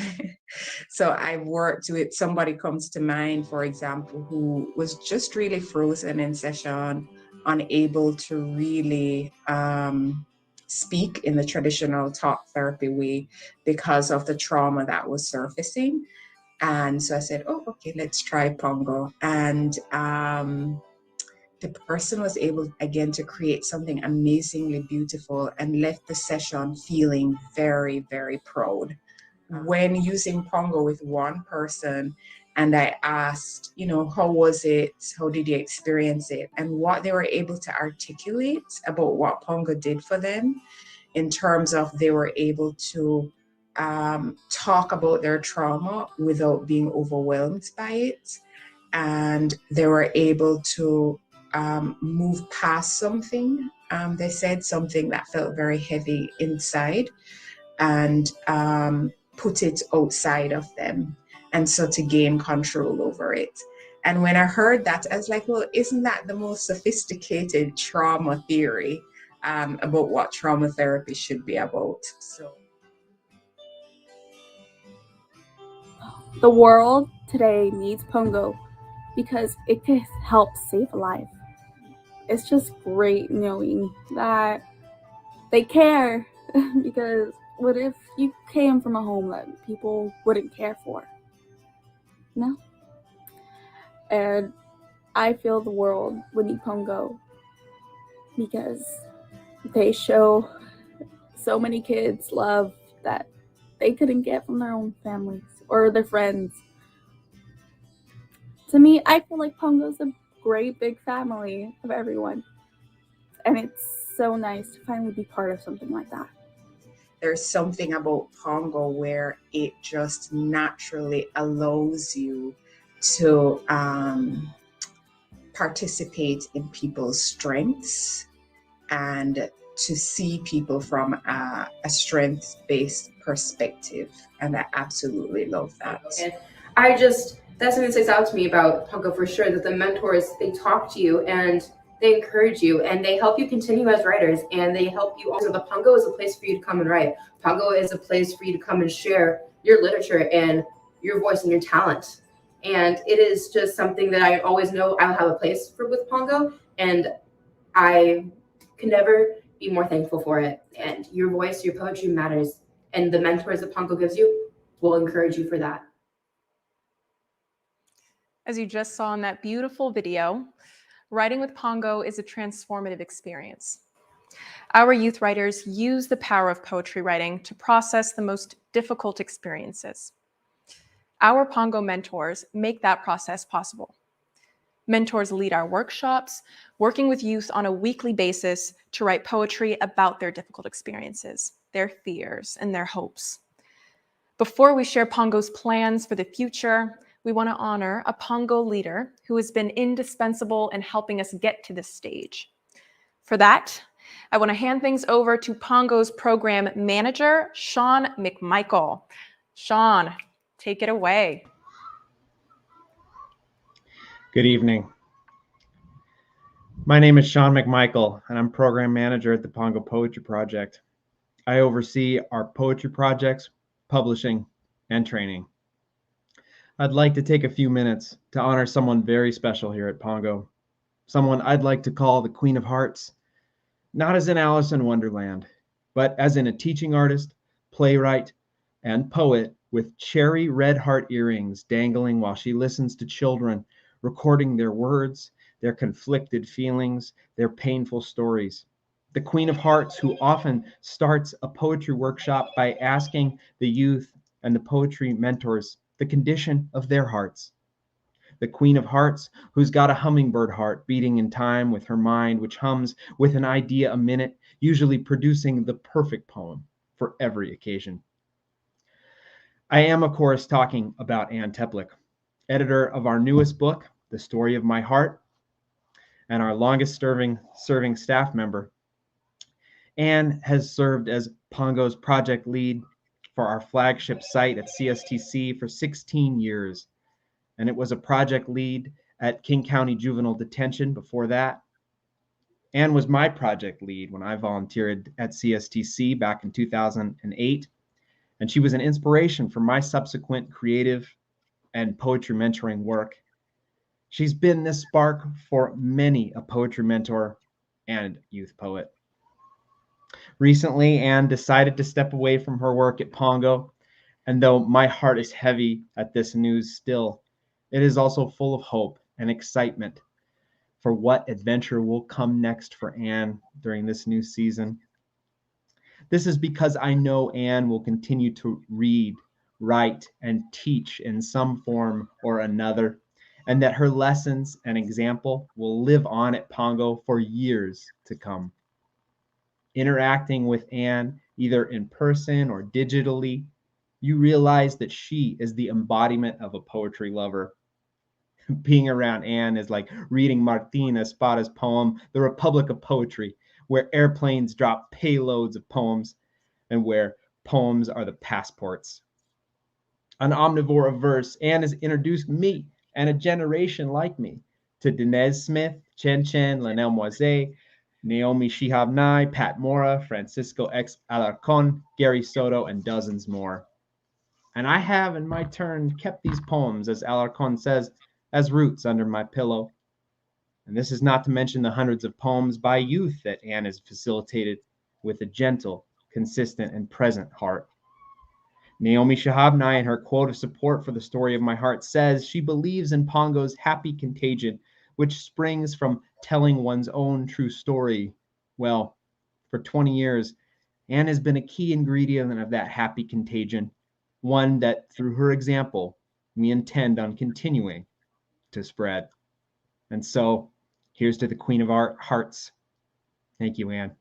So I've worked with somebody comes to mind, for example, who was just really frozen in session, unable to really speak in the traditional talk therapy way because of the trauma that was surfacing. And so I said, oh, okay, let's try Pongo. And the person was able, again, to create something amazingly beautiful and left the session feeling very, very proud. When using Pongo with one person, and I asked, how was it? How did you experience it? And what they were able to articulate about what Pongo did for them in terms of they were able to talk about their trauma without being overwhelmed by it. And they were able to move past something. They said something that felt very heavy inside and put it outside of them. And so to gain control over it. And when I heard that, I was like, well, isn't that the most sophisticated trauma theory about what trauma therapy should be about? So the world today needs Pongo because it can help save a life. It's just great knowing that they care because what if you came from a home that people wouldn't care for? No. And I feel the world would need Pongo because they show so many kids love that they couldn't get from their own families or their friends. To me, I feel like Pongo's a great big family of everyone. And it's so nice to finally be part of something like that. There's something about Pongo where it just naturally allows you to participate in people's strengths and to see people from a strength-based perspective. And I absolutely love that. And that's something that sticks out to me about Pongo for sure, that the mentors, they talk to you and they encourage you and they help you continue as writers, and they help you also. The Pongo is a place for you to come and write. Pongo is a place for you to come and share your literature and your voice and your talent. And it is just something that I always know I'll have a place for with Pongo, and I can never be more thankful for it. And your voice, your poetry matters, and the mentors that Pongo gives you will encourage you for that. As you just saw in that beautiful video, writing with Pongo is a transformative experience. Our youth writers use the power of poetry writing to process the most difficult experiences. Our Pongo mentors make that process possible. Mentors lead our workshops, working with youth on a weekly basis to write poetry about their difficult experiences, their fears, and their hopes. Before we share Pongo's plans for the future, we want to honor a Pongo leader who has been indispensable in helping us get to this stage. For that, I want to hand things over to Pongo's program manager, Sean McMichael. Sean, take it away. Good evening. My name is Sean McMichael, and I'm program manager at the Pongo Poetry Project. I oversee our poetry projects, publishing, and training. I'd like to take a few minutes to honor someone very special here at Pongo, someone I'd like to call the Queen of Hearts, not as in Alice in Wonderland, but as in a teaching artist, playwright, and poet with cherry red heart earrings dangling while she listens to children recording their words, their conflicted feelings, their painful stories. The Queen of Hearts, who often starts a poetry workshop by asking the youth and the poetry mentors the condition of their hearts. The Queen of Hearts, who's got a hummingbird heart beating in time with her mind, which hums with an idea a minute, usually producing the perfect poem for every occasion. I am, of course, talking about Ann Teplick, editor of our newest book, The Story of My Heart, and our longest serving staff member. Ann has served as Pongo's project lead for our flagship site at CSTC for 16 years. And it was a project lead at King County Juvenile Detention before that. Ann was my project lead when I volunteered at CSTC back in 2008. And she was an inspiration for my subsequent creative and poetry mentoring work. She's been this spark for many a poetry mentor and youth poet. Recently, Ann decided to step away from her work at Pongo, and though my heart is heavy at this news still, it is also full of hope and excitement for what adventure will come next for Ann during this new season. This is because I know Ann will continue to read, write, and teach in some form or another, and that her lessons and example will live on at Pongo for years to come. Interacting with Ann, either in person or digitally, you realize that she is the embodiment of a poetry lover. Being around Ann is like reading Martin Espada's poem, The Republic of Poetry, where airplanes drop payloads of poems and where poems are the passports. An omnivore of verse, Ann has introduced me and a generation like me to Denez Smith, Chen Chen, Lanelle Moise, Naomi Shihab Nye, Pat Mora, Francisco X. Alarcon, Gary Soto, and dozens more. And I have, in my turn, kept these poems, as Alarcon says, as roots under my pillow. And this is not to mention the hundreds of poems by youth that Ann has facilitated with a gentle, consistent, and present heart. Naomi Shihab Nye, in her quote of support for the story of my heart, says she believes in Pongo's happy contagion, which springs from telling one's own true story. Well, for 20 years, Ann has been a key ingredient of that happy contagion, one that, through her example, we intend on continuing to spread. And so, here's to the Queen of our Hearts. Thank you, Ann.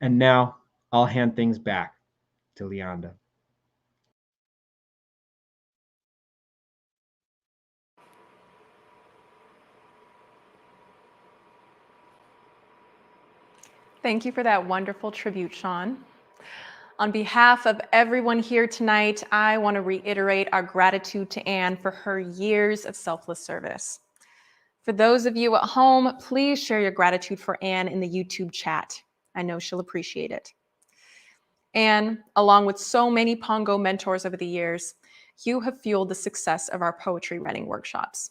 And now, I'll hand things back to Leanda. Thank you for that wonderful tribute, Sean. On behalf of everyone here tonight, I want to reiterate our gratitude to Ann for her years of selfless service. For those of you at home, please share your gratitude for Ann in the YouTube chat. I know she'll appreciate it. Ann, along with so many Pongo mentors over the years, you have fueled the success of our poetry writing workshops.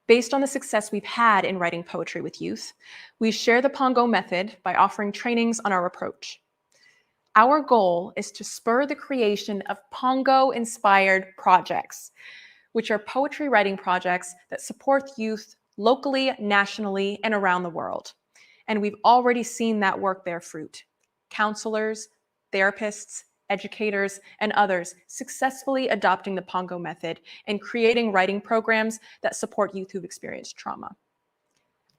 Based on the success we've had in writing poetry with youth, we share the Pongo method by offering trainings on our approach. Our goal is to spur the creation of Pongo-inspired projects, which are poetry writing projects that support youth locally, nationally, and around the world. And we've already seen that work bear fruit. Counselors, therapists, educators, and others successfully adopting the Pongo method and creating writing programs that support youth who've experienced trauma.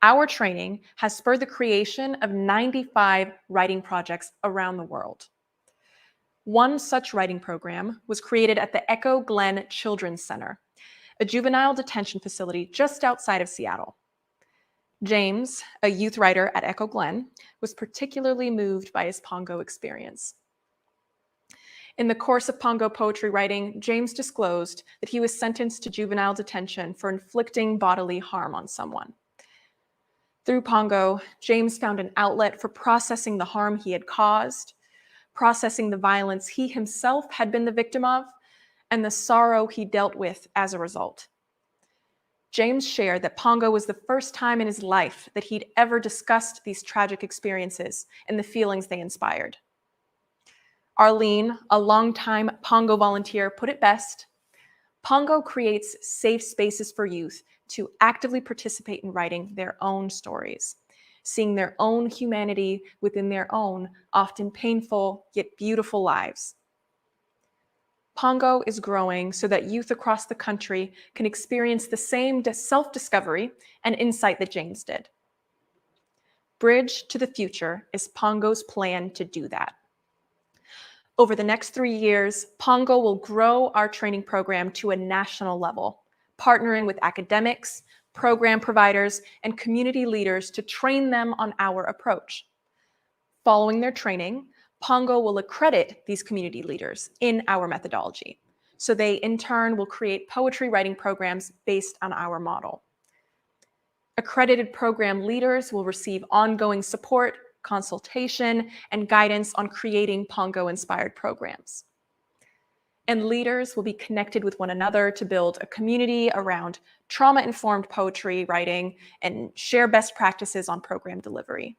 Our training has spurred the creation of 95 writing projects around the world. One such writing program was created at the Echo Glen Children's Center, a juvenile detention facility just outside of Seattle. James, a youth writer at Echo Glen, was particularly moved by his Pongo experience. In the course of Pongo poetry writing, James disclosed that he was sentenced to juvenile detention for inflicting bodily harm on someone. Through Pongo, James found an outlet for processing the harm he had caused, processing the violence he himself had been the victim of, and the sorrow he dealt with as a result. James shared that Pongo was the first time in his life that he'd ever discussed these tragic experiences and the feelings they inspired. Arlene, a longtime Pongo volunteer, put it best: Pongo creates safe spaces for youth to actively participate in writing their own stories, seeing their own humanity within their own, often painful yet beautiful lives. Pongo is growing so that youth across the country can experience the same self-discovery and insight that James did. Bridge to the Future is Pongo's plan to do that. Over the next 3 years, Pongo will grow our training program to a national level, partnering with academics, program providers, and community leaders to train them on our approach. Following their training, Pongo will accredit these community leaders in our methodology, so they in turn will create poetry writing programs based on our model. Accredited program leaders will receive ongoing support, consultation, and guidance on creating Pongo-inspired programs. And leaders will be connected with one another to build a community around trauma-informed poetry writing and share best practices on program delivery.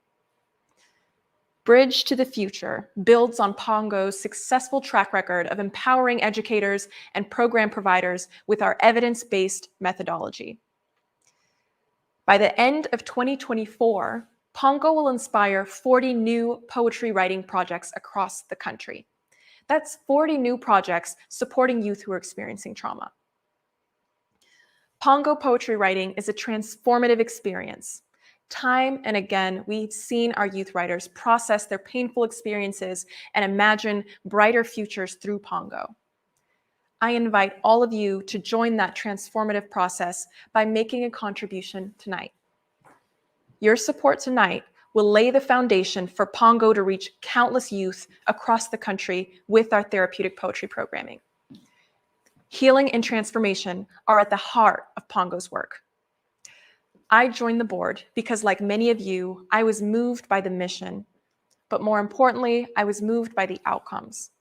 Bridge to the Future builds on Pongo's successful track record of empowering educators and program providers with our evidence-based methodology. By the end of 2024, Pongo will inspire 40 new poetry writing projects across the country. That's 40 new projects supporting youth who are experiencing trauma. Pongo poetry writing is a transformative experience. Time and again, we've seen our youth writers process their painful experiences and imagine brighter futures through Pongo. I invite all of you to join that transformative process by making a contribution tonight. Your support tonight will lay the foundation for Pongo to reach countless youth across the country with our therapeutic poetry programming. Healing and transformation are at the heart of Pongo's work. I joined the board because, like many of you, I was moved by the mission, but more importantly, I was moved by the outcomes.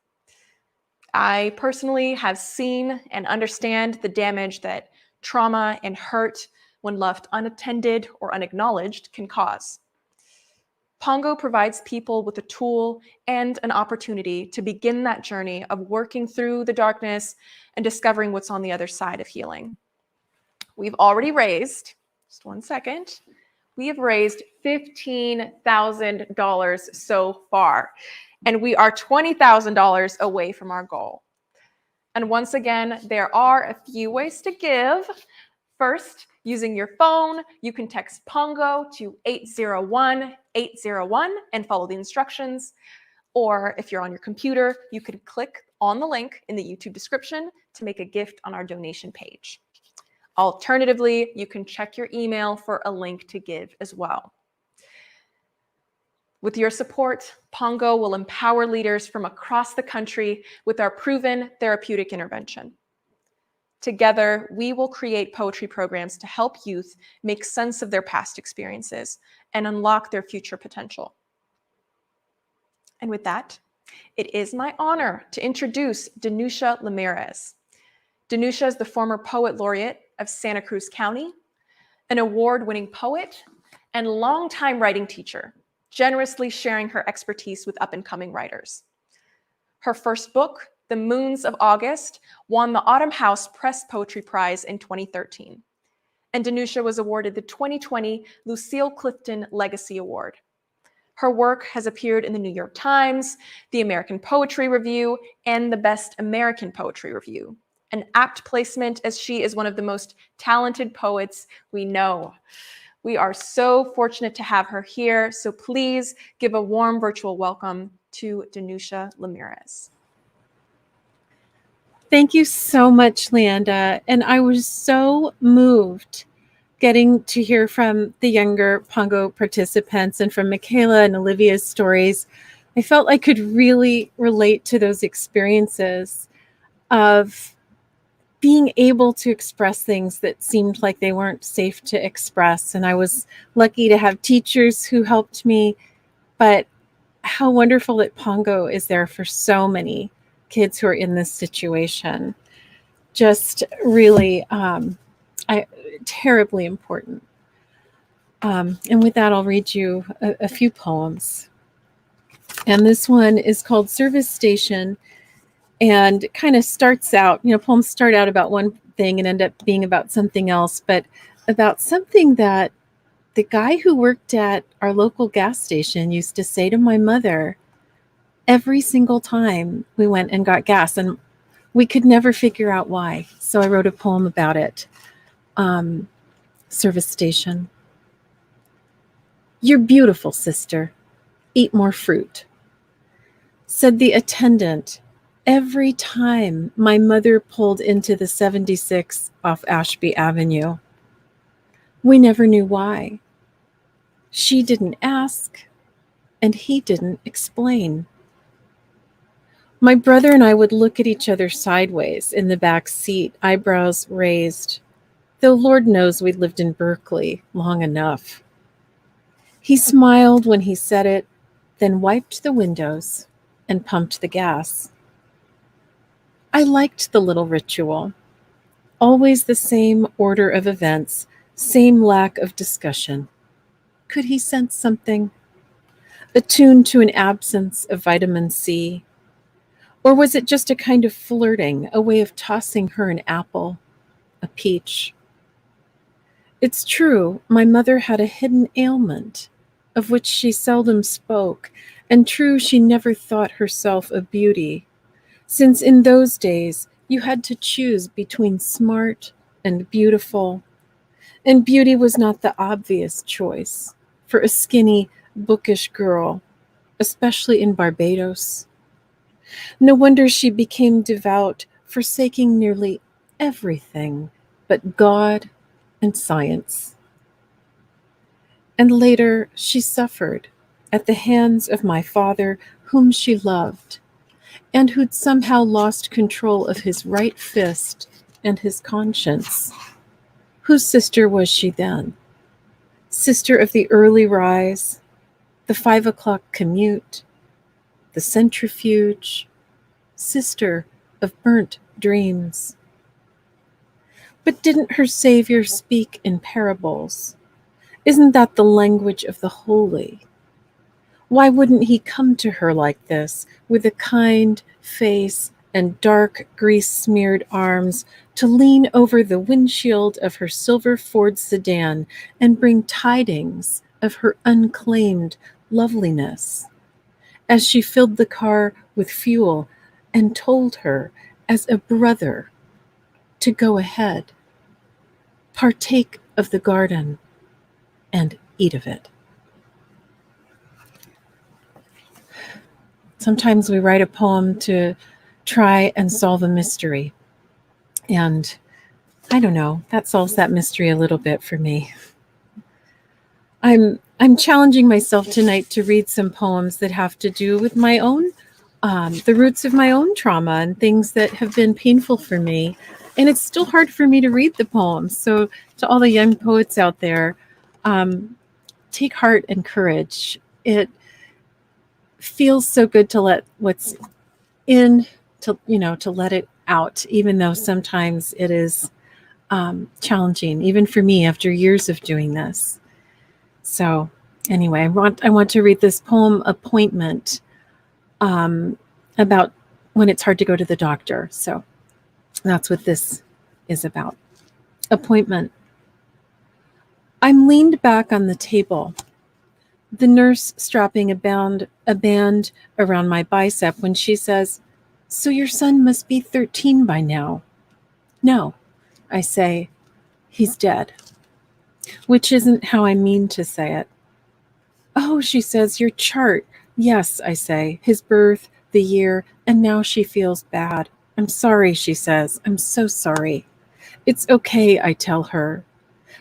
I personally have seen and understand the damage that trauma and hurt, when left unattended or unacknowledged, can cause. Pongo provides people with a tool and an opportunity to begin that journey of working through the darkness and discovering what's on the other side of healing. We've already raised, just one second, we have raised $15,000 so far, and we are $20,000 away from our goal. And once again, there are a few ways to give. First, using your phone, you can text Pongo to 801-801 and follow the instructions. Or if you're on your computer, you can click on the link in the YouTube description to make a gift on our donation page. Alternatively, you can check your email for a link to give as well. With your support, Pongo will empower leaders from across the country with our proven therapeutic intervention. Together, we will create poetry programs to help youth make sense of their past experiences and unlock their future potential. And with that, it is my honor to introduce Danusha Ramirez. Danusha is the former poet laureate of Santa Cruz County, an award-winning poet and longtime writing teacher, generously sharing her expertise with up-and-coming writers. Her first book, The Moons of August, won the Autumn House Press Poetry Prize in 2013. And Danusha was awarded the 2020 Lucille Clifton Legacy Award. Her work has appeared in the New York Times, the American Poetry Review, and the Best American Poetry Review. An apt placement, as she is one of the most talented poets we know. We are so fortunate to have her here, so please give a warm virtual welcome to Danusha Ramirez. Thank you so much, Leanda. And I was so moved getting to hear from the younger Pongo participants and from Michaela and Olivia's stories. I felt I could really relate to those experiences of being able to express things that seemed like they weren't safe to express. And I was lucky to have teachers who helped me, but how wonderful that Pongo is there for so many kids who are in this situation. Just really terribly important. And with that, I'll read you a few poems. And this one is called Service Station, and kind of starts out, poems start out about one thing and end up being about something else, but about something that the guy who worked at our local gas station used to say to my mother every single time we went and got gas, and we could never figure out why. So I wrote a poem about it. Service Station. "You're beautiful, sister. Eat more fruit," said the attendant every time my mother pulled into the 76 off Ashby Avenue. We never knew why. She didn't ask, and he didn't explain. My brother and I would look at each other sideways in the back seat, eyebrows raised, though Lord knows we'd lived in Berkeley long enough. He smiled when he said it, then wiped the windows and pumped the gas. I liked the little ritual. Always the same order of events, same lack of discussion. Could he sense something? Attuned to an absence of vitamin C? Or was it just a kind of flirting, a way of tossing her an apple, a peach? It's true, my mother had a hidden ailment, of which she seldom spoke, and true, she never thought herself a beauty, since in those days you had to choose between smart and beautiful, and beauty was not the obvious choice for a skinny, bookish girl, especially in Barbados. No wonder she became devout, forsaking nearly everything but God and science. And later she suffered at the hands of my father, whom she loved, and who'd somehow lost control of his right fist and his conscience. Whose sister was she then? Sister of the early rise, the 5 o'clock commute, the centrifuge, sister of burnt dreams. But didn't her Savior speak in parables? Isn't that the language of the holy? Why wouldn't he come to her like this, with a kind face and dark grease-smeared arms, to lean over the windshield of her silver Ford sedan and bring tidings of her unclaimed loveliness, as she filled the car with fuel and told her, as a brother, to go ahead, partake of the garden, and eat of it. Sometimes we write a poem to try and solve a mystery. And I don't know, that solves that mystery a little bit for me. I'm challenging myself tonight to read some poems that have to do with my own, the roots of my own trauma and things that have been painful for me. And it's still hard for me to read the poems. So to all the young poets out there, take heart and courage. It feels so good to let what's in, to let it out, even though sometimes it is challenging, even for me after years of doing this. So anyway, I want to read this poem, Appointment, about when it's hard to go to the doctor. So that's what this is about. Appointment. I'm leaned back on the table, The nurse strapping a band around my bicep when she says, "So your son must be 13 by now." "No," I say, "he's dead," which isn't how I mean to say it. "Oh," she says, "your chart." "Yes," I say, "his birth, the year," and now she feels bad. "I'm sorry," she says. "I'm so sorry." "It's okay," I tell her.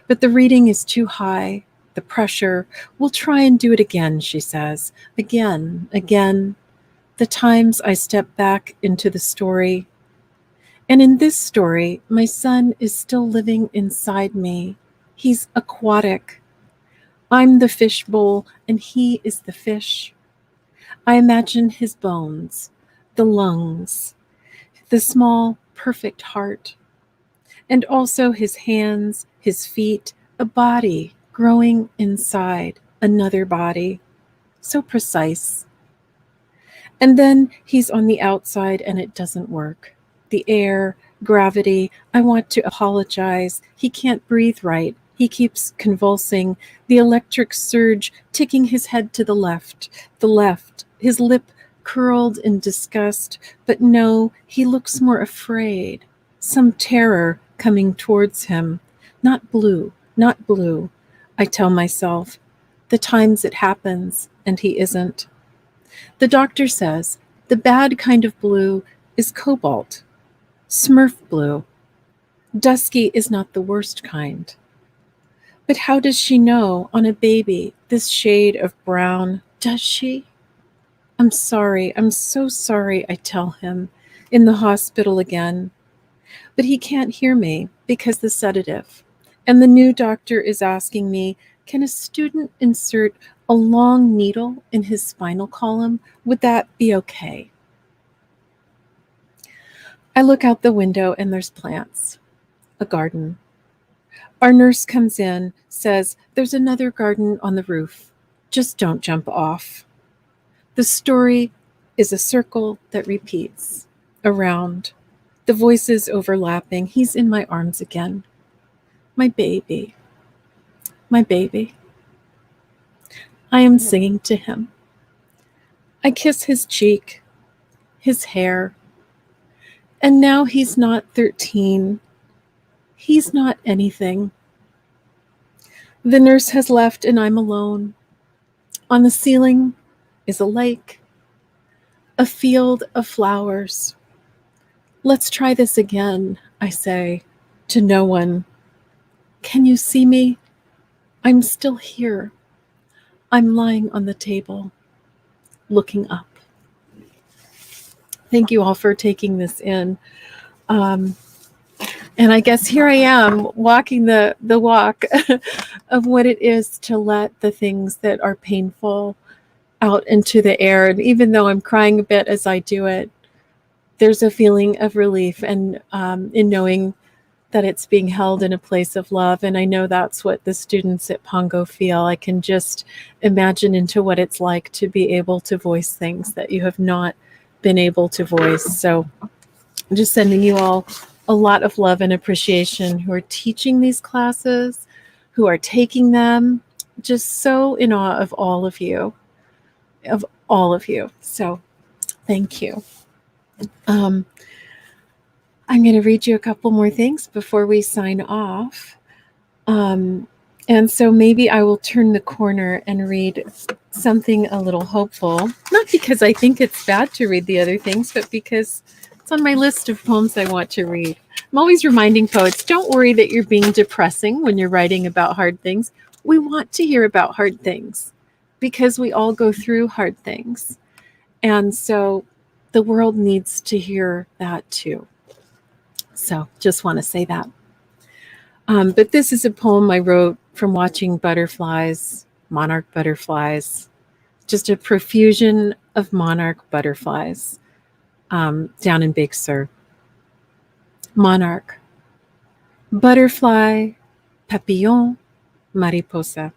"But the reading is too high. The pressure. We'll try and do it again," she says. Again, again. The times I step back into the story. And in this story, my son is still living inside me. He's aquatic. I'm the fish bowl and he is the fish. I imagine his bones, the lungs, the small, perfect heart, and also his hands, his feet, a body growing inside another body. So precise. And then he's on the outside and it doesn't work. The air, gravity, I want to apologize. He can't breathe right. He keeps convulsing, the electric surge ticking his head to the left, his lip curled in disgust. But no, he looks more afraid, some terror coming towards him. Not blue, not blue, I tell myself. The times it happens, and he isn't. The doctor says the bad kind of blue is cobalt, Smurf blue. Dusky is not the worst kind. But how does she know on a baby this shade of brown? Does she? "I'm sorry, I'm so sorry," I tell him, in the hospital again. But he can't hear me because the sedative. And the new doctor is asking me, can a student insert a long needle in his spinal column? Would that be okay? I look out the window and there's plants, a garden. Our nurse comes in, says, "There's another garden on the roof. Just don't jump off." The story is a circle that repeats, around, the voices overlapping. He's in my arms again. My baby. My baby. I am singing to him. I kiss his cheek, his hair. And now he's not 13. He's not anything. The nurse has left and I'm alone. On the ceiling is a lake, a field of flowers. "Let's try this again," I say, to no one. "Can you see me? I'm still here. I'm lying on the table, looking up." Thank you all for taking this in. And I guess here I am walking the walk of what it is to let the things that are painful out into the air. And even though I'm crying a bit as I do it, there's a feeling of relief and in knowing that it's being held in a place of love. And I know that's what the students at Pongo feel. I can just imagine into what it's like to be able to voice things that you have not been able to voice. So I'm just sending you all a lot of love and appreciation who are teaching these classes, who are taking them. Just so in awe of all of you, So thank you. I'm going to read you a couple more things before we sign off. And so maybe I will turn the corner and read something a little hopeful, not because I think it's bad to read the other things, but because it's on my list of poems I want to read. I'm always reminding poets, don't worry that you're being depressing when you're writing about hard things. We want to hear about hard things because we all go through hard things. And so the world needs to hear that too. So just want to say that. But this is a poem I wrote from watching butterflies, monarch butterflies, just a profusion of monarch butterflies down in Big Sur. Monarch, butterfly, papillon, mariposa.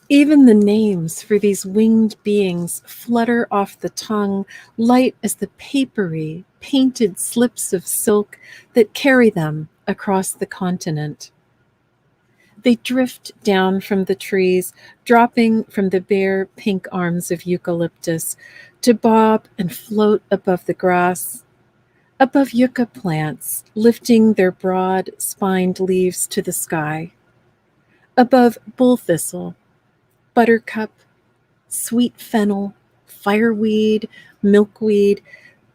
Even the names for these winged beings flutter off the tongue, light as the papery, painted slips of silk that carry them across the continent. They drift down from the trees, dropping from the bare pink arms of eucalyptus to bob and float above the grass, above yucca plants, lifting their broad, spined leaves to the sky, above bull thistle, buttercup, sweet fennel, fireweed, milkweed,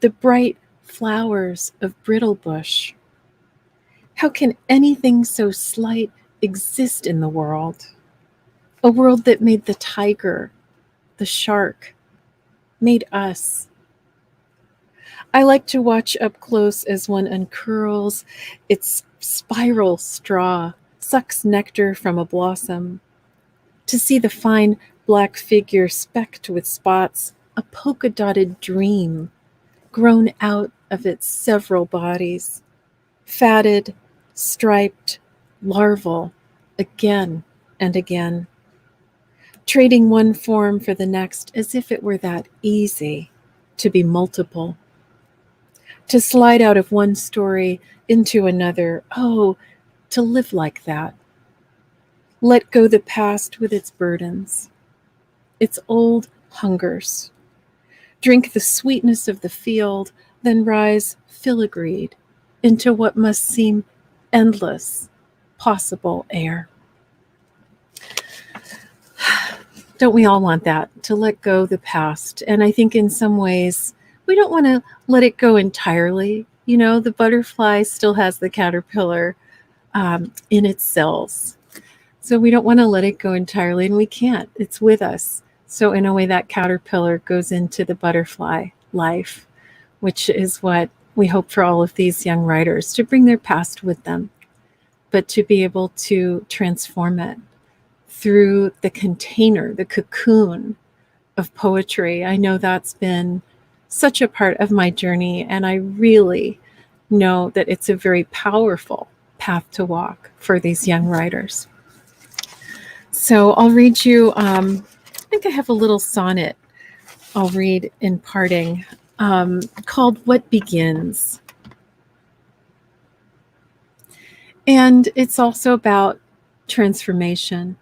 the bright flowers of brittlebush. How can anything so slight exist in the world? A world that made the tiger, the shark, made us. I like to watch up close as one uncurls its spiral straw, sucks nectar from a blossom, to see the fine black figure specked with spots, a polka-dotted dream, grown out of its several bodies, fatted, striped, larval, again and again, trading one form for the next as if it were that easy to be multiple, to slide out of one story into another. Oh, to live like that. Let go the past with its burdens, its old hungers. Drink the sweetness of the field, then rise filigreed into what must seem endless, possible air. Don't we all want that, to let go the past? And I think in some ways, we don't want to let it go entirely. You know, the butterfly still has the caterpillar in its cells. So we don't want to let it go entirely, and we can't. It's with us. So in a way, that caterpillar goes into the butterfly life, which is what we hope for all of these young writers, to bring their past with them, but to be able to transform it through the container, the cocoon of poetry. I know that's been such a part of my journey, and I really know that it's a very powerful path to walk for these young writers. So I'll read you, I think I have a little sonnet I'll read in parting called What Begins. And it's also about transformation,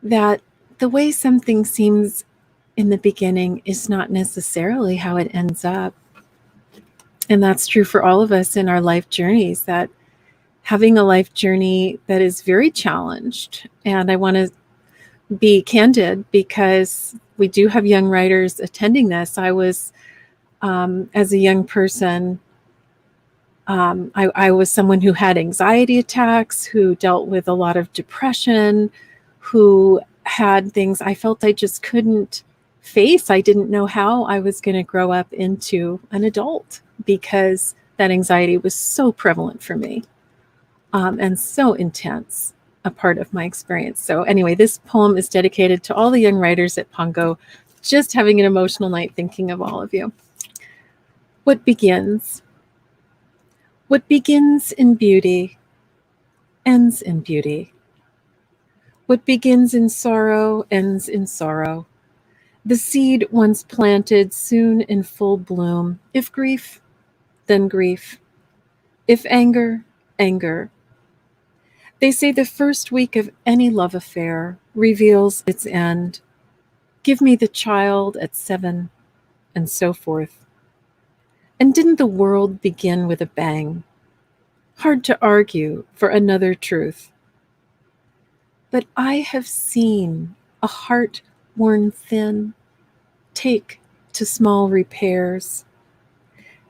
that the way something seems in the beginning is not necessarily how it ends up. And that's true for all of us in our life journeys, that having a life journey that is very challenged. And I want to be candid because we do have young writers attending this. I was, as a young person, I was someone who had anxiety attacks, who dealt with a lot of depression, who had things I felt I just couldn't face. I didn't know how I was going to grow up into an adult because that anxiety was so prevalent for me and so intense a part of my experience. So anyway, this poem is dedicated to all the young writers at Pongo, just having an emotional night thinking of all of you. What begins? What begins in beauty ends in beauty. What begins in sorrow ends in sorrow. The seed once planted soon in full bloom. If grief, then grief. If anger, anger. They say the first week of any love affair reveals its end. Give me the child at 7, and so forth. And didn't the world begin with a bang? Hard to argue for another truth. But I have seen a heart worn thin take to small repairs,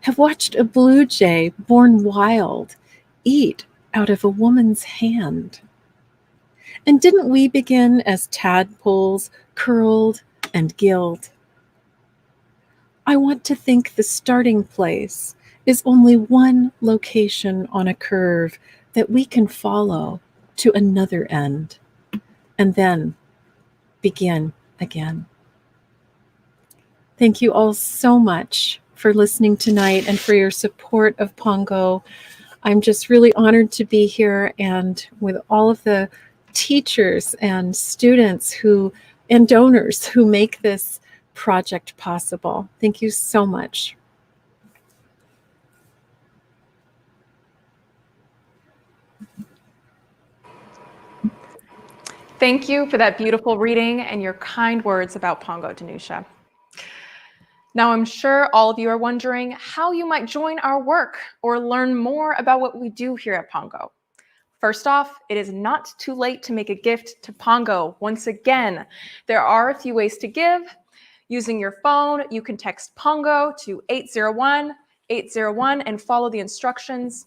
have watched a blue jay born wild eat out of a woman's hand. And didn't we begin as tadpoles, curled and gilled? I want to think the starting place is only one location on a curve that we can follow to another end, and then begin again. Thank you all so much for listening tonight and for your support of Pongo. I'm just really honored to be here, and with all of the teachers and students and donors who make this project possible. Thank you so much. Thank you for that beautiful reading and your kind words about Pongo, Danusha. Now, I'm sure all of you are wondering how you might join our work or learn more about what we do here at Pongo. First off, it is not too late to make a gift to Pongo. Once again, there are a few ways to give. Using your phone, you can text Pongo to 801-801 and follow the instructions.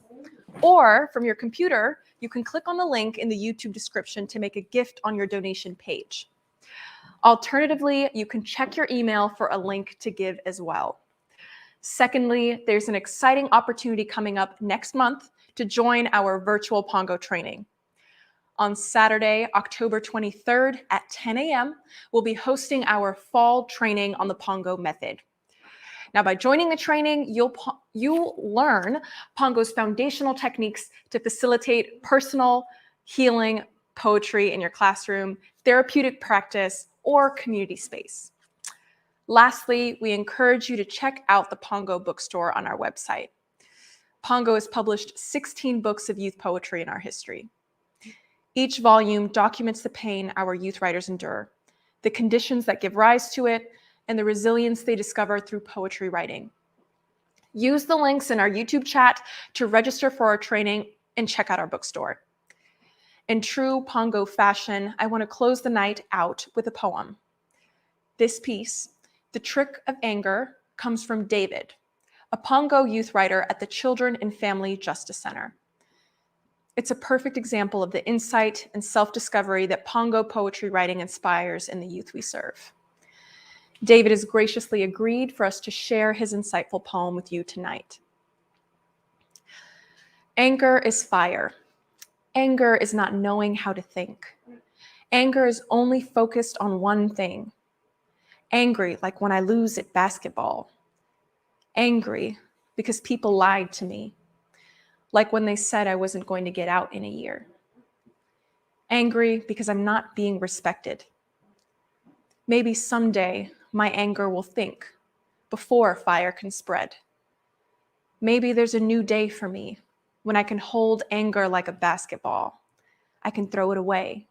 Or from your computer, you can click on the link in the YouTube description to make a gift on your donation page. Alternatively, you can check your email for a link to give as well. Secondly, there's an exciting opportunity coming up next month to join our virtual Pongo training. On Saturday, October 23rd at 10 a.m., we'll be hosting our fall training on the Pongo method. Now, by joining the training, you'll learn Pongo's foundational techniques to facilitate personal healing poetry in your classroom, therapeutic practice, or community space. Lastly, we encourage you to check out the Pongo bookstore on our website. Pongo has published 16 books of youth poetry in our history. Each volume documents the pain our youth writers endure, the conditions that give rise to it, and the resilience they discover through poetry writing. Use the links in our YouTube chat to register for our training and check out our bookstore. In true Pongo fashion, I want to close the night out with a poem. This piece, The Trick of Anger, comes from David, a Pongo youth writer at the Children and Family Justice Center. It's a perfect example of the insight and self-discovery that Pongo poetry writing inspires in the youth we serve. David has graciously agreed for us to share his insightful poem with you tonight. Anger is fire. Anger is not knowing how to think. Anger is only focused on one thing. Angry like when I lose at basketball. Angry because people lied to me, like when they said I wasn't going to get out in a year. Angry because I'm not being respected. Maybe someday my anger will think before fire can spread. Maybe there's a new day for me when I can hold anger like a basketball. I can throw it away.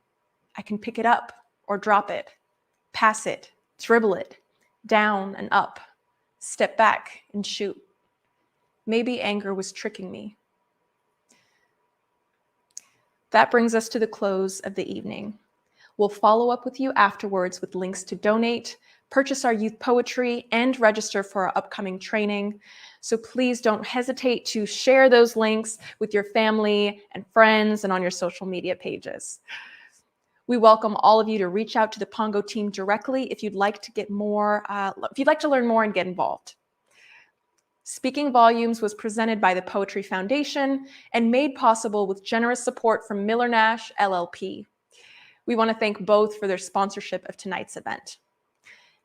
I can pick it up or drop it, pass it, dribble it, down and up, step back and shoot. Maybe anger was tricking me. That brings us to the close of the evening. We'll follow up with you afterwards with links to donate, purchase our youth poetry, and register for our upcoming training. So please don't hesitate to share those links with your family and friends and on your social media pages. We welcome all of you to reach out to the Pongo team directly if you'd like to learn more and get involved. Speaking Volumes was presented by the Poetry Foundation and made possible with generous support from Miller Nash LLP. We want to thank both for their sponsorship of tonight's event.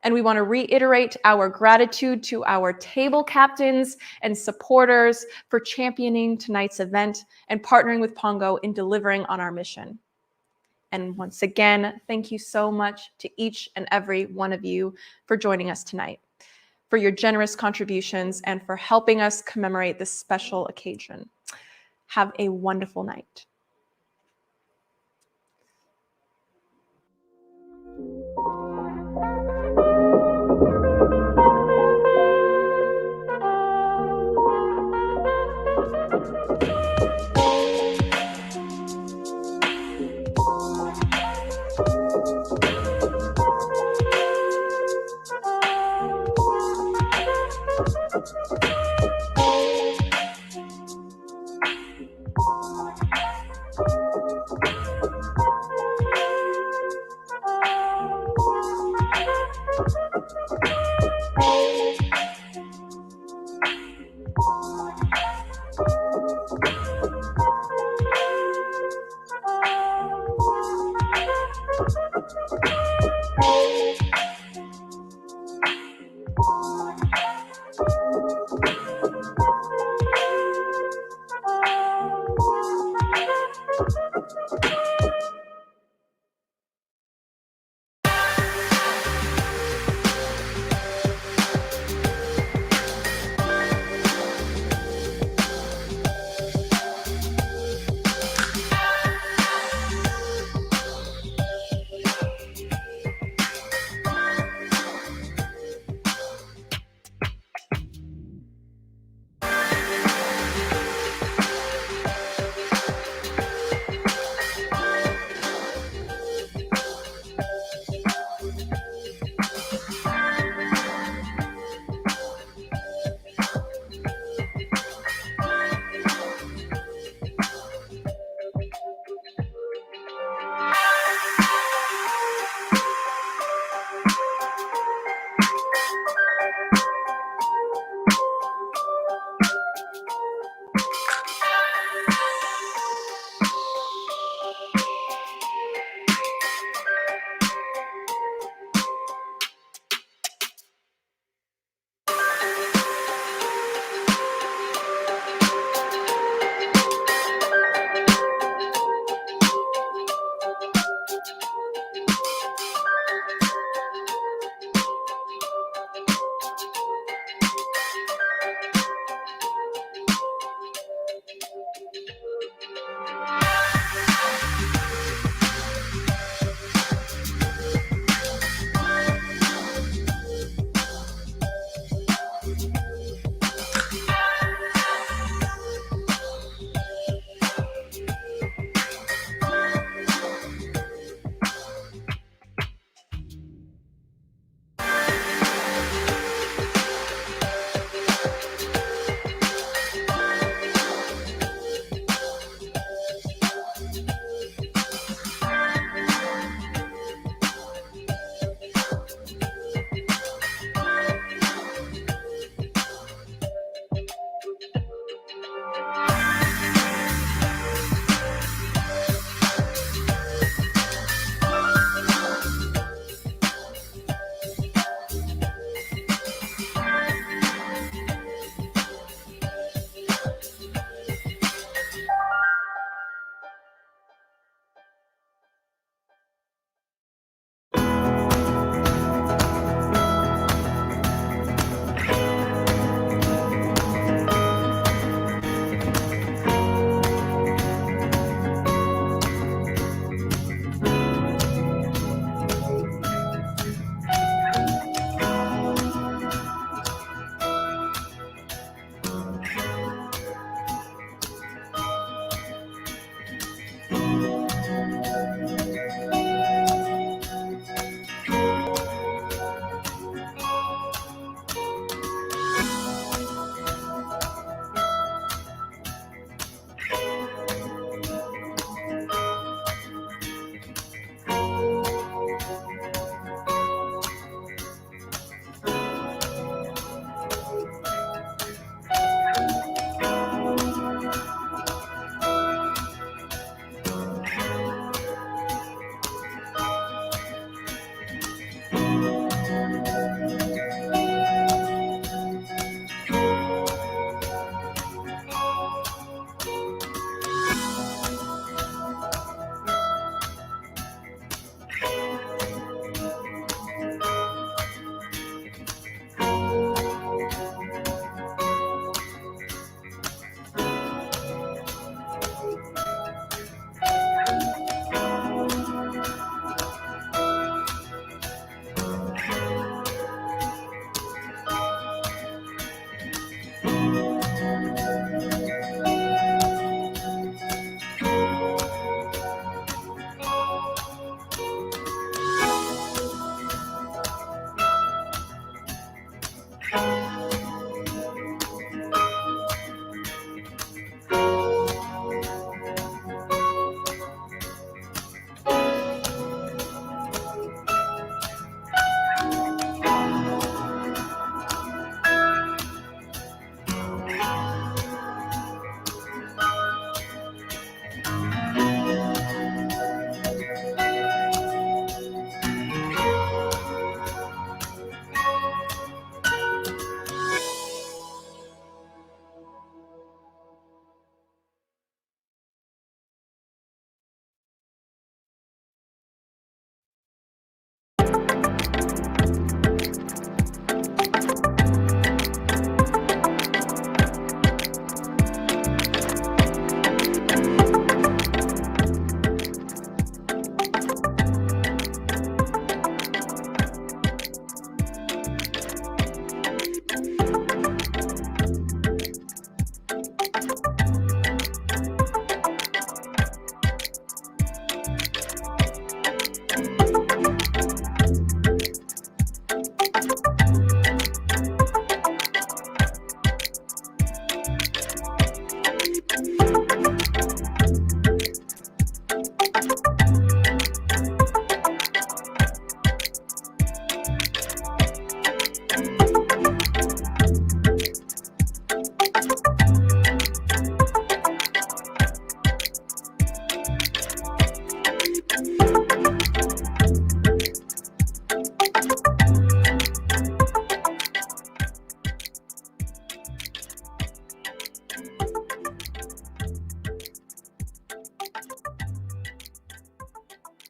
And we want to reiterate our gratitude to our table captains and supporters for championing tonight's event and partnering with Pongo in delivering on our mission. And once again, thank you so much to each and every one of you for joining us tonight, for your generous contributions, and for helping us commemorate this special occasion. Have a wonderful night.